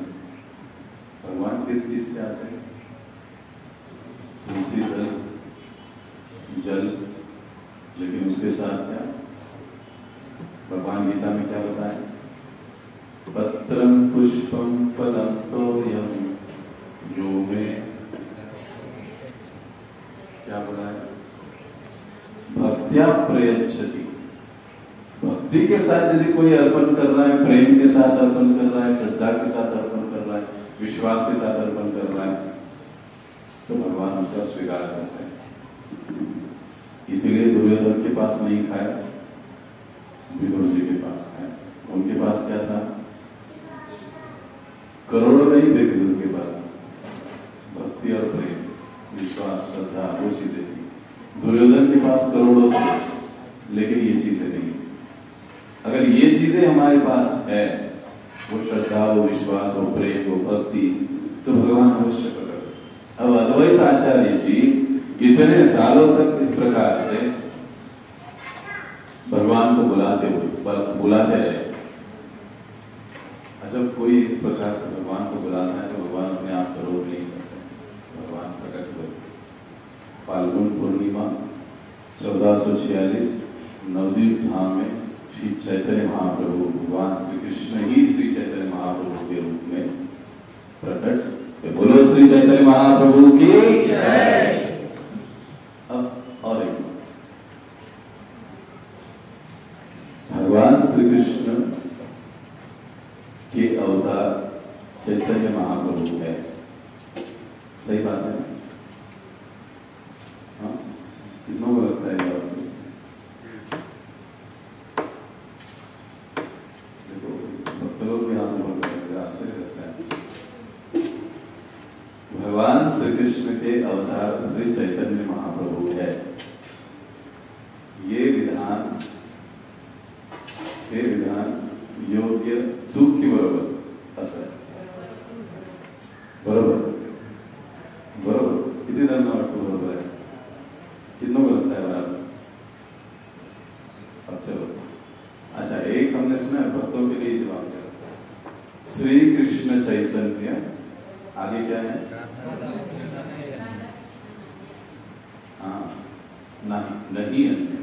भगवान किस चीज से आते हैं? तुलसी दल, जल, लेकिन उसके साथ क्या? भगवान गीता में क्या बताया? पत्रम पुष्पम फलम तोयम यो में, क्या बताया? भक्त्या प्रयच्छति। भक्ति के साथ यदि कोई अर्पण कर रहा है, प्रेम के साथ अर्पण कर रहा है, श्रद्धा के साथ अर्पण कर रहा है, विश्वास के साथ अर्पण कर रहा है, तो भगवान उसका स्वीकार करते हैं। इसीलिए दुर्योधन के पास नहीं खाया, विदुर जी के पास खाया। उनके पास क्या था? करोड़ों नहीं थे विदुर के पास, भक्ति और प्रेम, विश्वास, श्रद्धा, वो चीजें थी। दुर्योधन के पास करोड़ों थे, लेकिन ये चीजें नहीं। अगर ये चीजें हमारे पास है, वो श्रद्धा, वो विश्वास, वो प्रेम, वो भक्ति, तो भगवान अवश्य प्रकट। अब अद्वैत आचार्य जी इतने सालों तक इस प्रकार से भगवान को बुलाते रहे। जब कोई इस प्रकार से भगवान को बुलाता है तो भगवान अपने आप को रोक नहीं सकते, भगवान प्रकट हुए। फाल्गुन पूर्णिमा 1446 नवदीप धाम में श्री चैतन्य महाप्रभु, भगवान श्री कृष्ण ही श्री चैतन्य महाप्रभु के रूप में प्रकट। बोलो श्री चैतन्य महाप्रभु की जय। अब और एक, भगवान श्री कृष्ण के अवतार चैतन्य महाप्रभु है, सही बात है? हाँ, कितनों को लगता है बात से? देखो, भक्त लोग भी हाथ बोल रहे हैं, आश्चर्य लगता है। भगवान श्री कृष्ण के अवतार श्री चैतन्य महाप्रभु है, ये विधान योग्य चूक की बरोबर असं आहे, बरोबर बरोबर? किती जण वाटतं बरोबर आहे? कितना लगता है बराबर? अच्छा अच्छा, एक हमने सुना है, भक्तों के लिए जवाब दिया, श्री कृष्ण चैतन्य, आगे क्या है? हाँ, नहीं अन्य।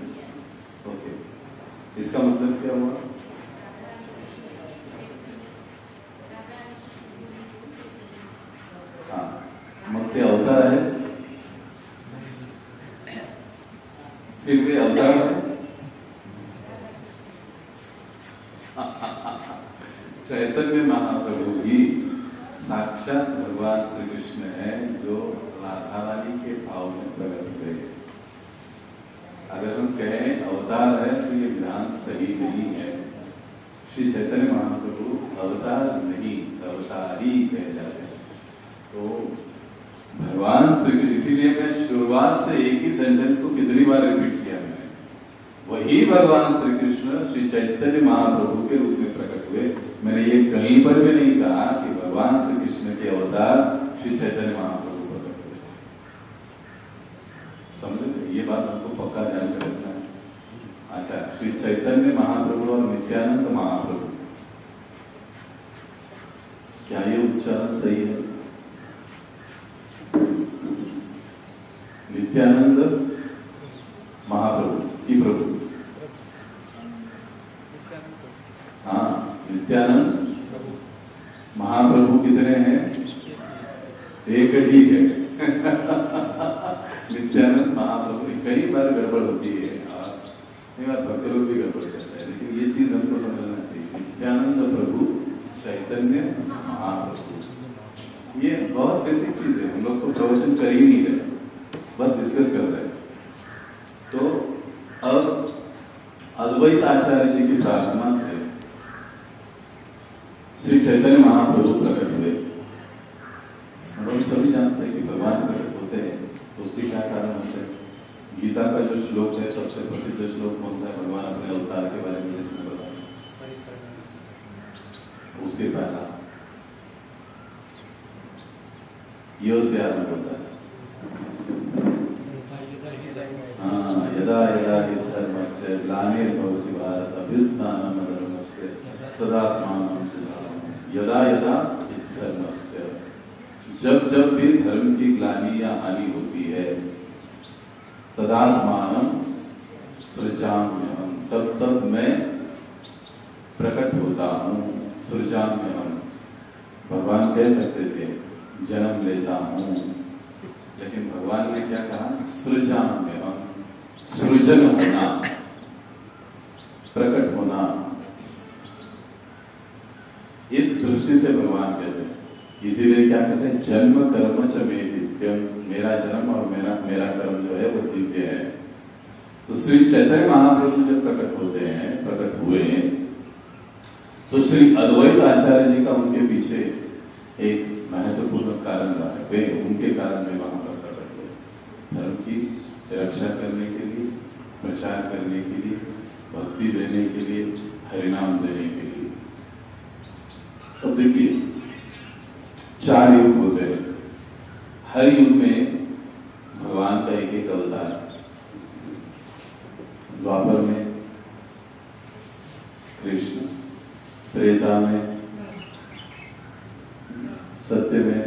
ओके, इसका मतलब क्या हुआ? हाँ, मग ते अवतार है, फिर वे अवतार है। चैतन्य महाप्रभु ही साक्षात भगवान श्री कृष्ण है, जो राधा रानी के भाव में प्रकट हुए। अगर हम कहें अवतार है तो ये विधान सही नहीं है। श्री चैतन्य महाप्रभु अवतार नहीं, अवतारी कहे जाते हैं। तो भगवान श्री कृष्ण, इसीलिए मैं शुरुआत से एक ही सेंटेंस को कितनी बार रिपीट किया मैंने, वही भगवान श्री कृष्ण श्री चैतन्य महाप्रभु के रूप में प्रकट हुए। मैंने ये कहीं पर भी नहीं कहा कि भगवान श्री कृष्ण के अवतार श्री चैतन्य महाप्रभु प्रकट हुए। समझे? ये बात हमको पक्का ध्यान में रखना है। अच्छा, श्री चैतन्य महाप्रभु और नित्यानंद महाप्रभु, क्या ये उच्चारण सही है? नित्यानंद महाप्रभु की प्रभु, हाँ, नित्यानंद महाप्रभु कितने हैं? एक ही है। नित्यानंद महाप्रभु, कई बार गड़बड़ होती है और कई बार भक्त लोग भी गड़बड़ करते हैं, लेकिन ये चीज हमको समझना चाहिए। नित्यानंद प्रभु चैतन्य महाप्रभु, ये बहुत बेसिक चीज है। हम लोग तो प्रवचन कर ही नहीं रहे, बस डिस्कस कर रहे हैं। तो अब अद्वैत आचार्य जी की प्रार्थना से श्री चैतन्य महाप्रभु प्रकट हुए। हम सभी जानते हैं कि भगवान प्रकट होते हैं तो उसके क्या कारण होते हैं। गीता का जो श्लोक है, सबसे प्रसिद्ध श्लोक कौन सा है? भगवान अपने अवतार के बारे में जिसमें बताया, उसके पहला यो से आरंभ होता है। हाँ, यदा यदा हि धर्मस्य ग्लानिर्भवति भारत अभ्युत्थानं धर्मस्य तदात्मानं सृजामि। यदा यदा हि धर्मस्य, जब जब भी धर्म की ग्लानि या हानि होती है, तदात्मानं सृजाम्यहम्, तब तब मैं प्रकट होता हूँ। सृजाम्यहम्, भगवान कह सकते थे जन्म लेता हूँ, लेकिन भगवान ने क्या कहा? सृजाम्यहम्, सृजन होना, प्रकट होना। इस दृष्टि से भगवान कहते हैं, इसीलिए क्या कहते हैं? जन्म कर्म च मे दिव्यम, मेरा जन्म और मेरा कर्म जो है वो दिव्य है। तो श्री चैतन्य महाप्रभु जब प्रकट होते हैं, प्रकट हुए, तो श्री अद्वैत आचार्य जी का उनके पीछे एक महत्वपूर्ण कारण रहा है। वे उनके कारण में वहां पर प्रकट हुए, धर्म की रक्षा करने के लिए, प्रचार करने के लिए, भक्ति देने के लिए, हरिनाम देने के लिए। तो देखिए, 4 युग होते हैं। हर युग में भगवान का एक एक अवतार। द्वापर में कृष्ण, त्रेता में सत्य में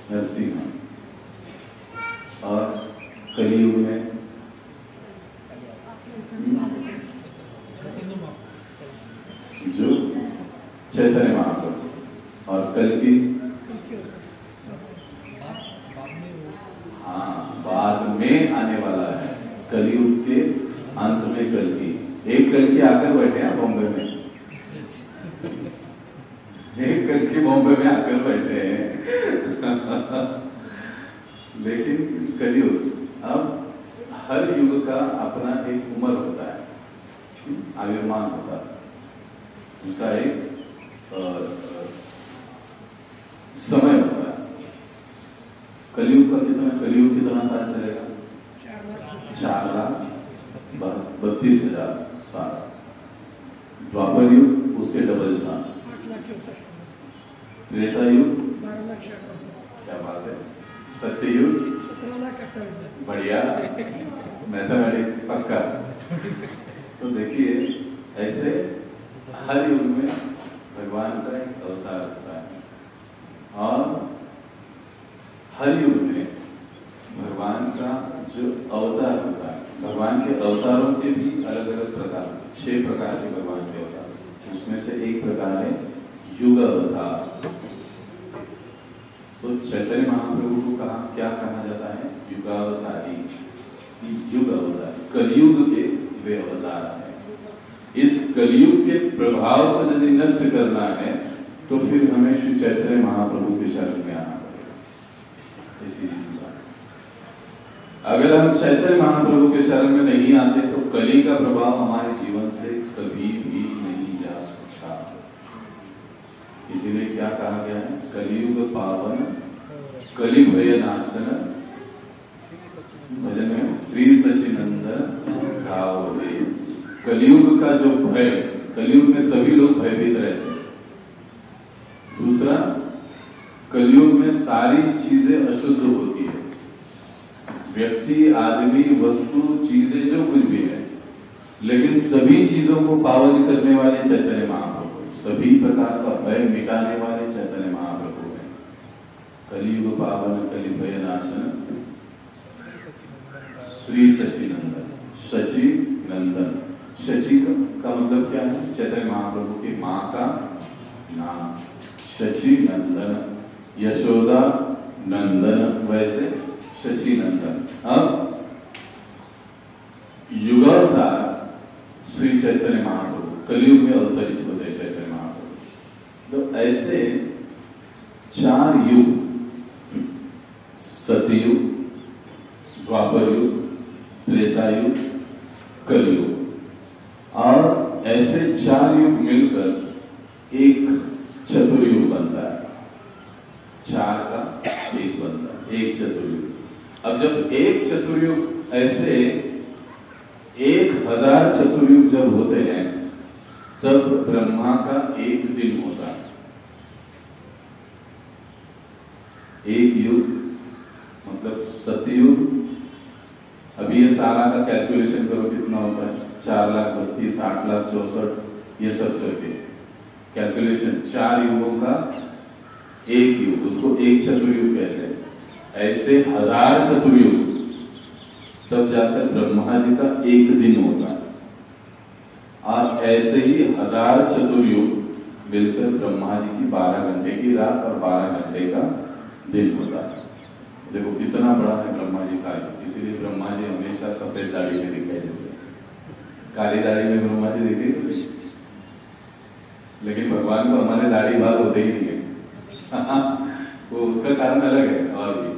नरसिंह, और कलियुग में जो चैतन्य महाप्रभु, और कल की, हाँ, बाद में आने वाला है, कलियुग के अंत में कल की। एक कल की आकर बैठे हैं बॉम्बे में, एक कल की बॉम्बे में आकर बैठे हैं। लेकिन कलियुग, अब हर युग का अपना एक उम्र होता है, आयुर्मान होता है, उसका एक समय होता है। कलियुग का कितना साल चलेगा? 4,32,000 साल। द्वापर युग उसके डबल था, 8,64,000। त्रेता युग 12,68,000। क्या बात है। सत्य युग 17,28,000। बढ़िया, मैथमेटिक्स पक्का। तो देखिए, ऐसे हर युग में भगवान का एक अवतार होता है। और हर युग में भगवान का जो अवतार होता है, भगवान के अवतारों के भी अलग अलग प्रकार, 6 प्रकार के भगवान के अवतार, उसमें से एक प्रकार है युग अवतार। तो चैतन्य महाप्रभु को क्या कहा जाता है? युगावतारी, युग अवतार, कलयुग के वे अवतार है। इस कलयुग के प्रभाव को यदि नष्ट करना है तो फिर हमें श्री चैतन्य महाप्रभु के शरण में आना पड़ेगा। इसी बात, अगर हम चैतन्य महाप्रभु के शरण में नहीं आते तो कली का प्रभाव हमारे जीवन से कभी भी नहीं जा सकता। इसीलिए क्या कहा गया है? कलियुग पावन कलि भय नाशन, भजन में श्री सचिनंदन गावे। कलियुग का जो भय, कलियुग में सभी लोग भयभीत रहते हैं। दूसरा, कलियुग में सारी चीजें अशुद्ध होती है, व्यक्ति, आदमी, वस्तु, चीजें जो कुछ भी है, लेकिन सभी चीजों को पावन करने वाले चैतन्य महाप्रभु, सभी प्रकार का भय मिटाने वाले चैतन्य महाप्रभु हैं। कलियुग पावन कलि भय नाशन श्री सचिनंदन। शची नंदन, शची का मतलब क्या है? चैतन्य महाप्रभु की मां का नाम शची नंदन, यशोदा नंदन, वैसे शची नंदन। अब युगावतार श्री चैतन्य महाप्रभु कलयुग में अवतरित होते चैतन्य महाप्रभु। तो ऐसे 4 युग, सतयुग, द्वापर युग, त्रेता युग, कलयुग, और ऐसे 4 युग मिलकर एक चतुर्युग बनता है। 4 का 1 बनता है, एक चतुर्युग। अब जब एक चतुर्युग, ऐसे 1000 चतुर्युग जब होते हैं तब ब्रह्मा का एक दिन होता है। एक युग मतलब सतयुग। अभी ये सारा का कैलकुलेशन करो कितना होता है? 4,32,000, 8,64,000, ये सब करके कैलकुलेशन, 4 युगों का एक युग, उसको एक चतुर्युग कहते हैं। ऐसे 1000 चतुर्युग, तब जाकर ब्रह्मा जी का एक दिन होता है। और ऐसे ही 1000 चतुर्युग मिलकर ब्रह्मा जी की 12 घंटे की रात और 12 घंटे का दिन होता है। देखो कितना बड़ा है ब्रह्मा जी का युग। इसीलिए ब्रह्मा जी हमेशा सफेद दाढ़ी में दिखाई देते हैं, काली दाढ़ी में ब्रह्मा जी दिखे, लेकिन भगवान को हमारे दाढ़ी बाल होते ही नहीं है। वो उसका कारण अलग है और भी,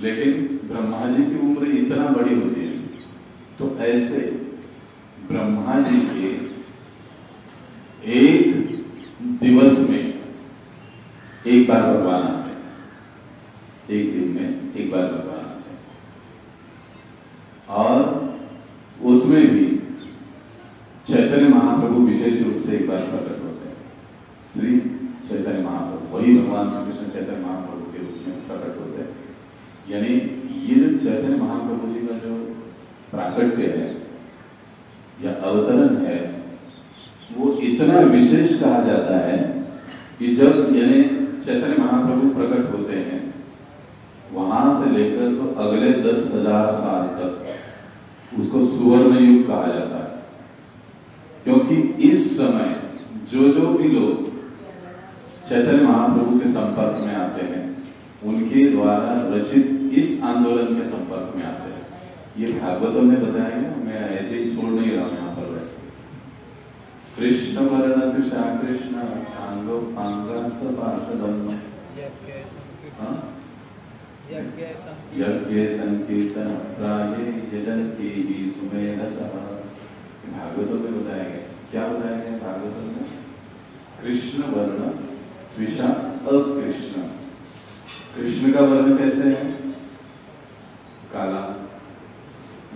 लेकिन ब्रह्मा जी की उम्र इतना बड़ी होती है। तो ऐसे ब्रह्मा जी के एक दिवस में एक बार भगवान आते हैं, एक दिन में एक बार भगवान आते हैं, और उसमें भी चैतन्य महाप्रभु विशेष रूप से एक बार प्रकट होते हैं। श्री चैतन्य महाप्रभु, वही भगवान श्री कृष्ण चैतन्य महाप्रभु के रूप में प्रकट होते हैं। यानी ये जो चैतन्य महाप्रभु जी का जो प्राकट्य है या अवतरण है, वो इतना विशेष कहा जाता है कि जब यानी चैतन्य महाप्रभु प्रकट होते हैं, वहां से लेकर तो अगले 10,000 साल तक उसको सुवर्ण युग कहा जाता है। क्योंकि इस समय जो भी लोग चैतन्य महाप्रभु के संपर्क में आते हैं, उनके द्वारा रचित इस आंदोलन के संपर्क में आते हैं। ये भागवतों में बताया गया, मैं ऐसे ही छोड़ नहीं रहा हूं यहाँ पर। कृष्ण वर्ण तुषा कृष्ण सांगो पांगास्त पार्षदम यज्ञ संकीर्तन प्राये यजन्ति हि सुमेधसः। भागवतों में बताया गया। क्या बताया गया भागवतों में? कृष्ण वर्ण द्विषा अकृष्ण। कृष्ण का वर्ण कैसे है? काला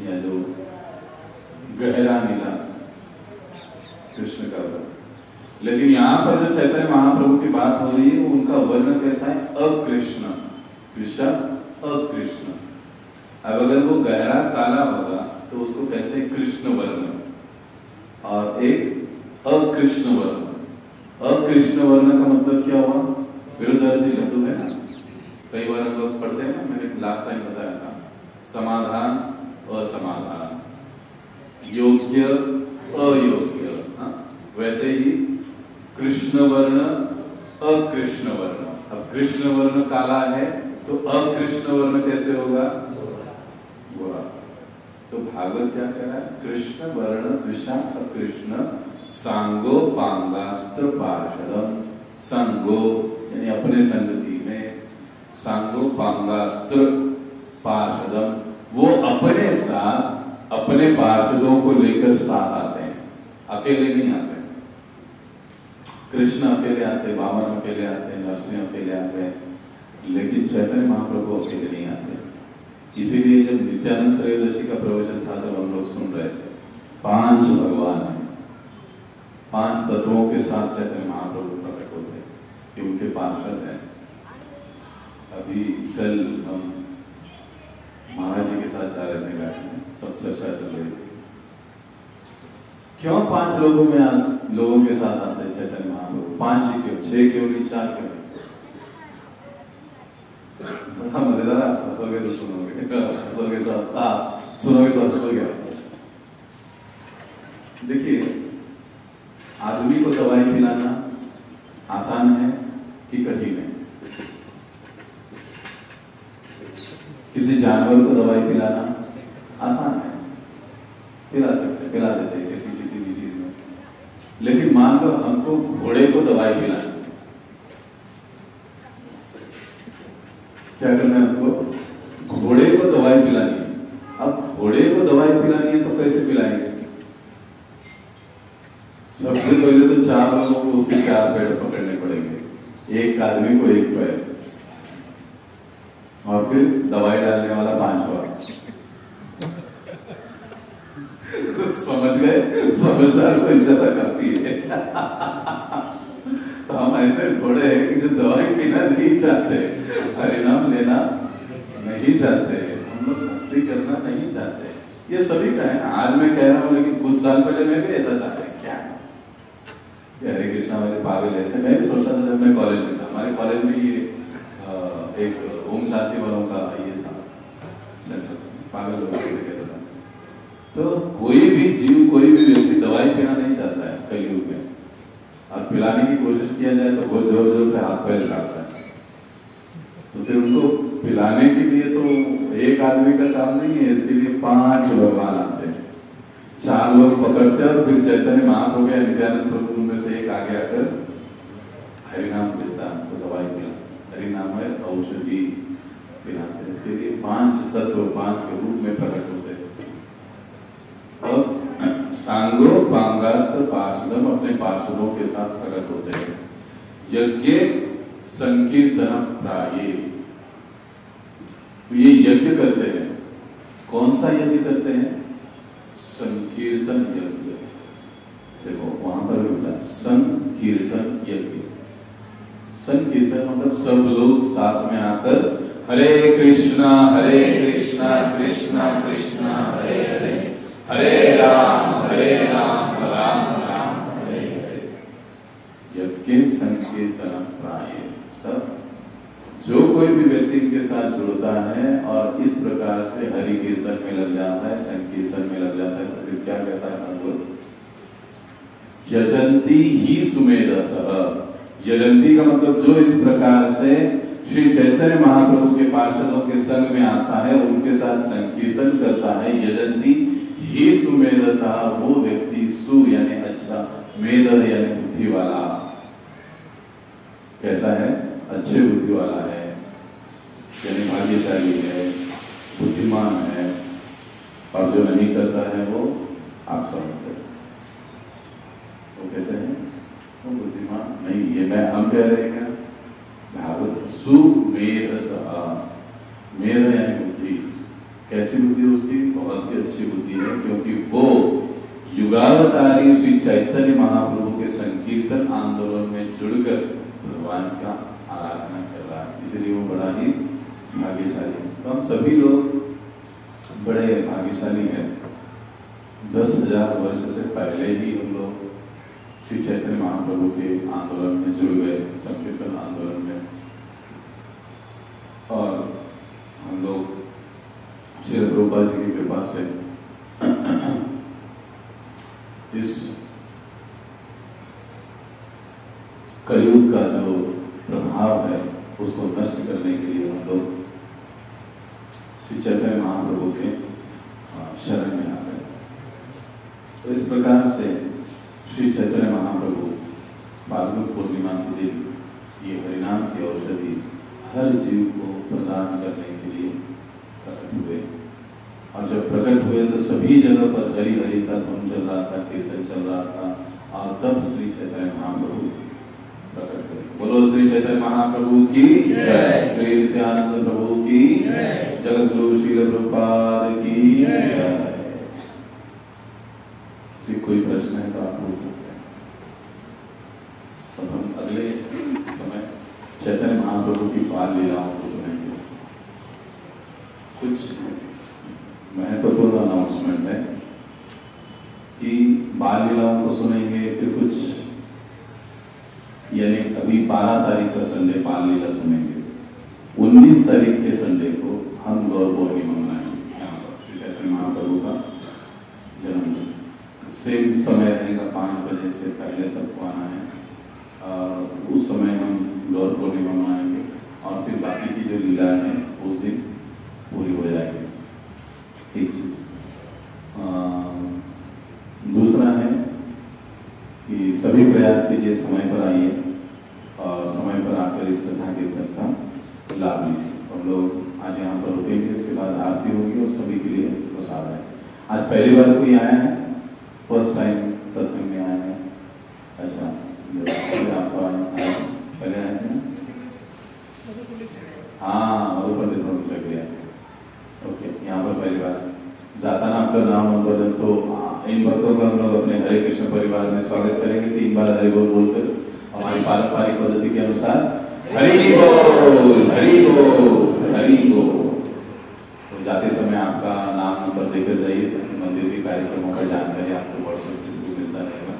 या जो गहरा नीला, कृष्ण का वर्ण। लेकिन यहाँ पर जो चैतन्य महाप्रभु की बात हो रही है, वो उनका वर्ण कैसा है? अकृष्ण, द्विषा अकृष्ण। अब अगर वो गहरा काला होगा तो उसको कहते हैं कृष्ण वर्ण, और एक अकृष्ण वर्ण। अकृष्ण वर्ण का मतलब क्या हुआ? विरुद्धार्थी शब्द है ना, कई बार हम लोग पढ़ते हैं ना, मैंने लास्ट टाइम बताया था, समाधान असमाधान, योग्य अयोग्य। हाँ? वैसे ही कृष्ण वर्ण अकृष्ण वर्ण। अब कृष्ण वर्ण काला है तो अकृष्ण वर्ण कैसे होगा? गोरा। तो भागवत क्या कह रहा है? कृष्ण वर्ण द्विषा अकृष्ण सांगो पांगास्त्र पार्षदम। संगो यानी अपने संगति में, सांगो पांगास्त्र पार्षदम, वो अपने साथ अपने पार्षदों को लेकर साथ आते हैं, अकेले नहीं आते। कृष्ण अकेले आते, वामन अकेले आते, नरसिंह अकेले आते, लेकिन चैतन्य महाप्रभु अकेले नहीं आते। इसीलिए जब नित्यानंद त्रयोदशी का प्रवचन था तब हम लोग सुन रहे थे, 5 भगवान हैं, 5 तत्वों के साथ चैतन्य महाप्रभु प्रकट होते हैं, ये उनके पार्षद हैं। अभी कल हम महाराज जी के साथ जा रहे थे गाड़ी में, तब चर्चा चल रही थी, क्यों 5 लोगों के साथ आते हैं चैतन्य महाप्रभु? 5 ही क्यों? 6 क्यों नहीं? 4 क्यों? बड़ा मजेदार। हंसोगे तो सुनोगे, हंसोगे तो सुनोगे तो हंसोगे। देखिए, आदमी को दवाई पिलाना आसान है कि कठिन है? किसी जानवर को दवाई पिलाना आसान है, पिला सकते, पिला देते हैं किसी भी चीज में। लेकिन मान लो हमको घोड़े को दवाई पिलानी, क्या करना है हमको? घोड़े को दवाई पिलानी है। अब घोड़े को दवाई पिलानी है तो कैसे पिलाएंगे? सबसे पहले तो 4 लोगों को उसके 4 पैर पकड़ने पड़ेंगे, एक आदमी को 1 पैर, और फिर दवाई डालने वाला 5वां। समझ गए? समझदार को ज्यादा काफी है। तो हम ऐसे घोड़े हैं कि जो दवाई पीना नहीं चाहते, हरिनाम लेना नहीं चाहते, हम लोग भक्ति करना नहीं चाहते। ये सभी का है। आज मैं कह रहा हूँ, लेकिन कुछ साल पहले मैं भी ऐसा था, क्या हरे कृष्णा वाले पागल ऐसे मैं भी सोचता था। जब मैं कॉलेज में था, हमारे कॉलेज में ये एक ओम शांति वालों का ये था सेंटर, पागल लोग ऐसे कहते थे। तो कोई भी जीव, कोई भी व्यक्ति दवाई पीना नहीं चाहता है कलयुग में, और पिलाने की कोशिश किया जाए तो बहुत जोर जोर से हाथ पैर काटता है। तो फिर उनको पिलाने के लिए तो एक आदमी का काम नहीं है, इसके लिए 5 भगवान आते हैं, 4 लोग पकड़ते हैं, और फिर चैतन्य महाप्रभु या नित्यानंद प्रभु में से एक आगे आकर हरिनाम देता है, तो दवाई पिला, हरिनाम है औषधि पिलाते हैं। इसके लिए 5 तत्व 5 के रूप में प्रकट होते हैं। और सांगो पांगास्त्र पार्षदम, अपने पार्षदों के साथ प्रकट होते हैं। यज्ञ संकीर्तन प्राये, ये यज्ञ करते हैं। कौन सा यज्ञ करते हैं? संकीर्तन यज्ञ। देखो वहां पर भी होता है संकीर्तन यज्ञ। संकीर्तन मतलब सब लोग साथ में आकर हरे कृष्णा कृष्णा कृष्णा हरे हरे, हरे राम राम राम हरे हरे। यज्ञ संकीर्तन प्राय। सब जो कोई भी व्यक्ति इनके साथ जुड़ता है और इस प्रकार से हरि कीर्तन में लग जाता है, संकीर्तन में लग जाता है, तो फिर क्या कहता है भगवत? यजंती ही सुमेधसः। यजंती का मतलब जो इस प्रकार से श्री चैतन्य महाप्रभु के पार्षदों के संग में आता है, उनके साथ संकीर्तन करता है। यजंती ही सुमेधसः, वो व्यक्ति सु यानी अच्छा, मेध यानी बुद्धि वाला। कैसा है? अच्छे बुद्धि वाला है, यानी भाग्यशाली है, बुद्धिमान है। और जो नहीं करता है वो आप समझते हैं वो कैसे है? वो बुद्धिमान नहीं। ये हम कह रहे हैं भागवत सुमेधसः, मेध यानी बुद्धि। कैसी बुद्धि उसकी? बहुत ही अच्छी बुद्धि है, क्योंकि वो युगावतारी श्री चैतन्य महाप्रभु के संकीर्तन आंदोलन में जुड़कर भगवान का आराधना कर रहा है, इसलिए वो बड़ा ही भाग्यशाली है। तो हम सभी लोग बड़े भाग्यशाली हैं। 10,000 वर्ष से पहले ही हम लोग श्री चैतन्य महाप्रभु के आंदोलन में जुड़ गए, संकीर्तन आंदोलन में। श्री प्रभुपाद जी की कृपा से इस कलयुग का जो प्रभाव है उसको नष्ट करने के लिए हम लोग श्री चैतन्य महाप्रभु के शरण में आ गए। तो इस प्रकार से श्री चैतन्य महाप्रभु फाल्गुन पूर्णिमा के दिन ये हरिनाम की औषधि हर जीव को प्रदान करने के लिए प्रकट हुए। और जब प्रकट हुए तो सभी जगह पर हरि हरि का धुन चल रहा था, कीर्तन चल रहा था। और तब श्री चैतन्य महाप्रभु प्रकट हुए। बोलो श्री चैतन्य महाप्रभु की जय, श्री नित्यानंद प्रभु की जय, जगत गुरु श्री प्रभुपाद की जय। किसी कोई प्रश्न है तो आप पूछ सकते हैं। अब हम अगले समय चैतन्य महाप्रभु की बाल लीलाओं को सुनेंगे। कुछ महत्वपूर्ण अनाउंसमेंट है कि बाल लीलाओं को सुनेंगे, फिर कुछ यानी अभी 12 तारीख का संडे बाल लीला सुनेंगे। 19 तारीख के संडे को हम गौर पूर्णिमा मनाएंगे। यहाँ पर श्री चैतन्य महाप्रभु का जन्मदिन सेम समय रहेगा, 5 बजे से पहले सबको आना है। उस समय हम गौर पूर्णिमा मनाएंगे और फिर बाकी की जो लीला है उस दिन पूरी हो जाएगी। एक चीज दूसरा है कि सभी प्रयास कीजिए, समय पर आइए और समय पर आकर इस कथा कीर्तन का लाभ लीजिए। हम लोग आज यहाँ पर रुकेंगे, इसके बाद आरती होगी और सभी के लिए प्रसाद है। आज पहली बार कोई आया है, फर्स्ट टाइम सत्संग में आया है? अच्छा, आप तो आए पहले आए थे? हाँ, मधुपुर चल गया। ओके, यहाँ पर पहली बार जाता ना आपका नाम नंबर, तो इन भक्तों का हम लोग अपने हरे कृष्ण परिवार में स्वागत करेंगे। 3 बार हरि बोल बोलकर हमारी पारंपरिक पद्धति के अनुसार हरि बोल, हरि बोल, हरि बोल। तो जाते समय आपका नाम नंबर देकर जाइए, मंदिर के कार्यक्रमों का जानकारी आपको व्हाट्सएप के थ्रू मिलता रहेगा।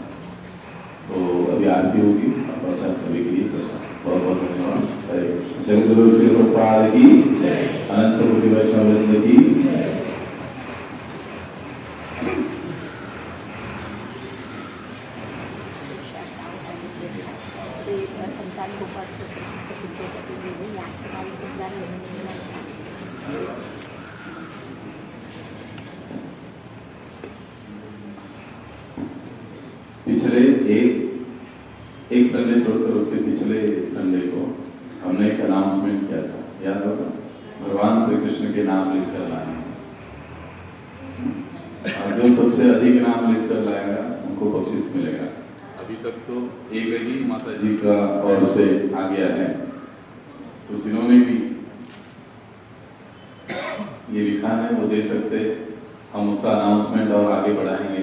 तो अभी आरती होगी और प्रसाद सभी के लिए प्रसाद। बहुत बहुत धन्यवाद। हरे कृष्ण। जगद्गुरु श्री प्रभुपाद की अनंत कोटि वैष्णववृंद की। पिछले एक संडे छोड़कर उसके पिछले संडे को हमने एक अनाउंसमेंट किया था, याद होगा? भगवान श्री कृष्ण के नाम लिखकर लाए। और जो सबसे अधिक नाम लिखकर लाएगा उनको बख्शिश मिलेगा। अभी तक तो एक ही माता जी का ओर से आ गया है, तो जिन्होंने भी ये लिखा है वो दे सकते। हम उसका अनाउंसमेंट और आगे बढ़ाएंगे।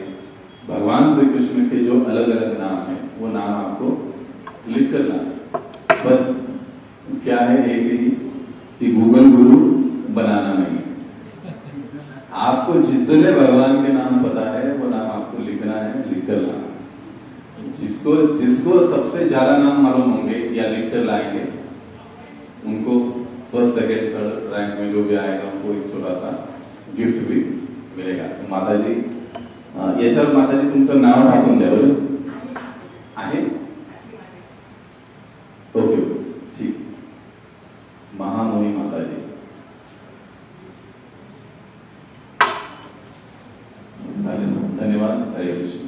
भगवान श्री कृष्ण के जो अलग अलग नाम है वो नाम आपको लिख कर लाना। बस क्या है एक ही कि गूगल गुरु बनाना नहीं। आपको जितने भगवान के नाम पता है वो नाम आपको लिखना है, लिख कर लाना। जिसको सबसे ज्यादा नाम मालूम होंगे या लिख कर लाएंगे उनको फर्स्ट सेकेंड थर्ड रैंक में जो भी आएगा उनको एक छोटा सा गिफ्ट भी मिलेगा। तो माता जी याच्यावर माता जी तुमचं नाव टाकून द्या बरं। आहे? ओके, ठीक। महामोही माता जी, चालेल, धन्यवाद। हरे कृष्ण।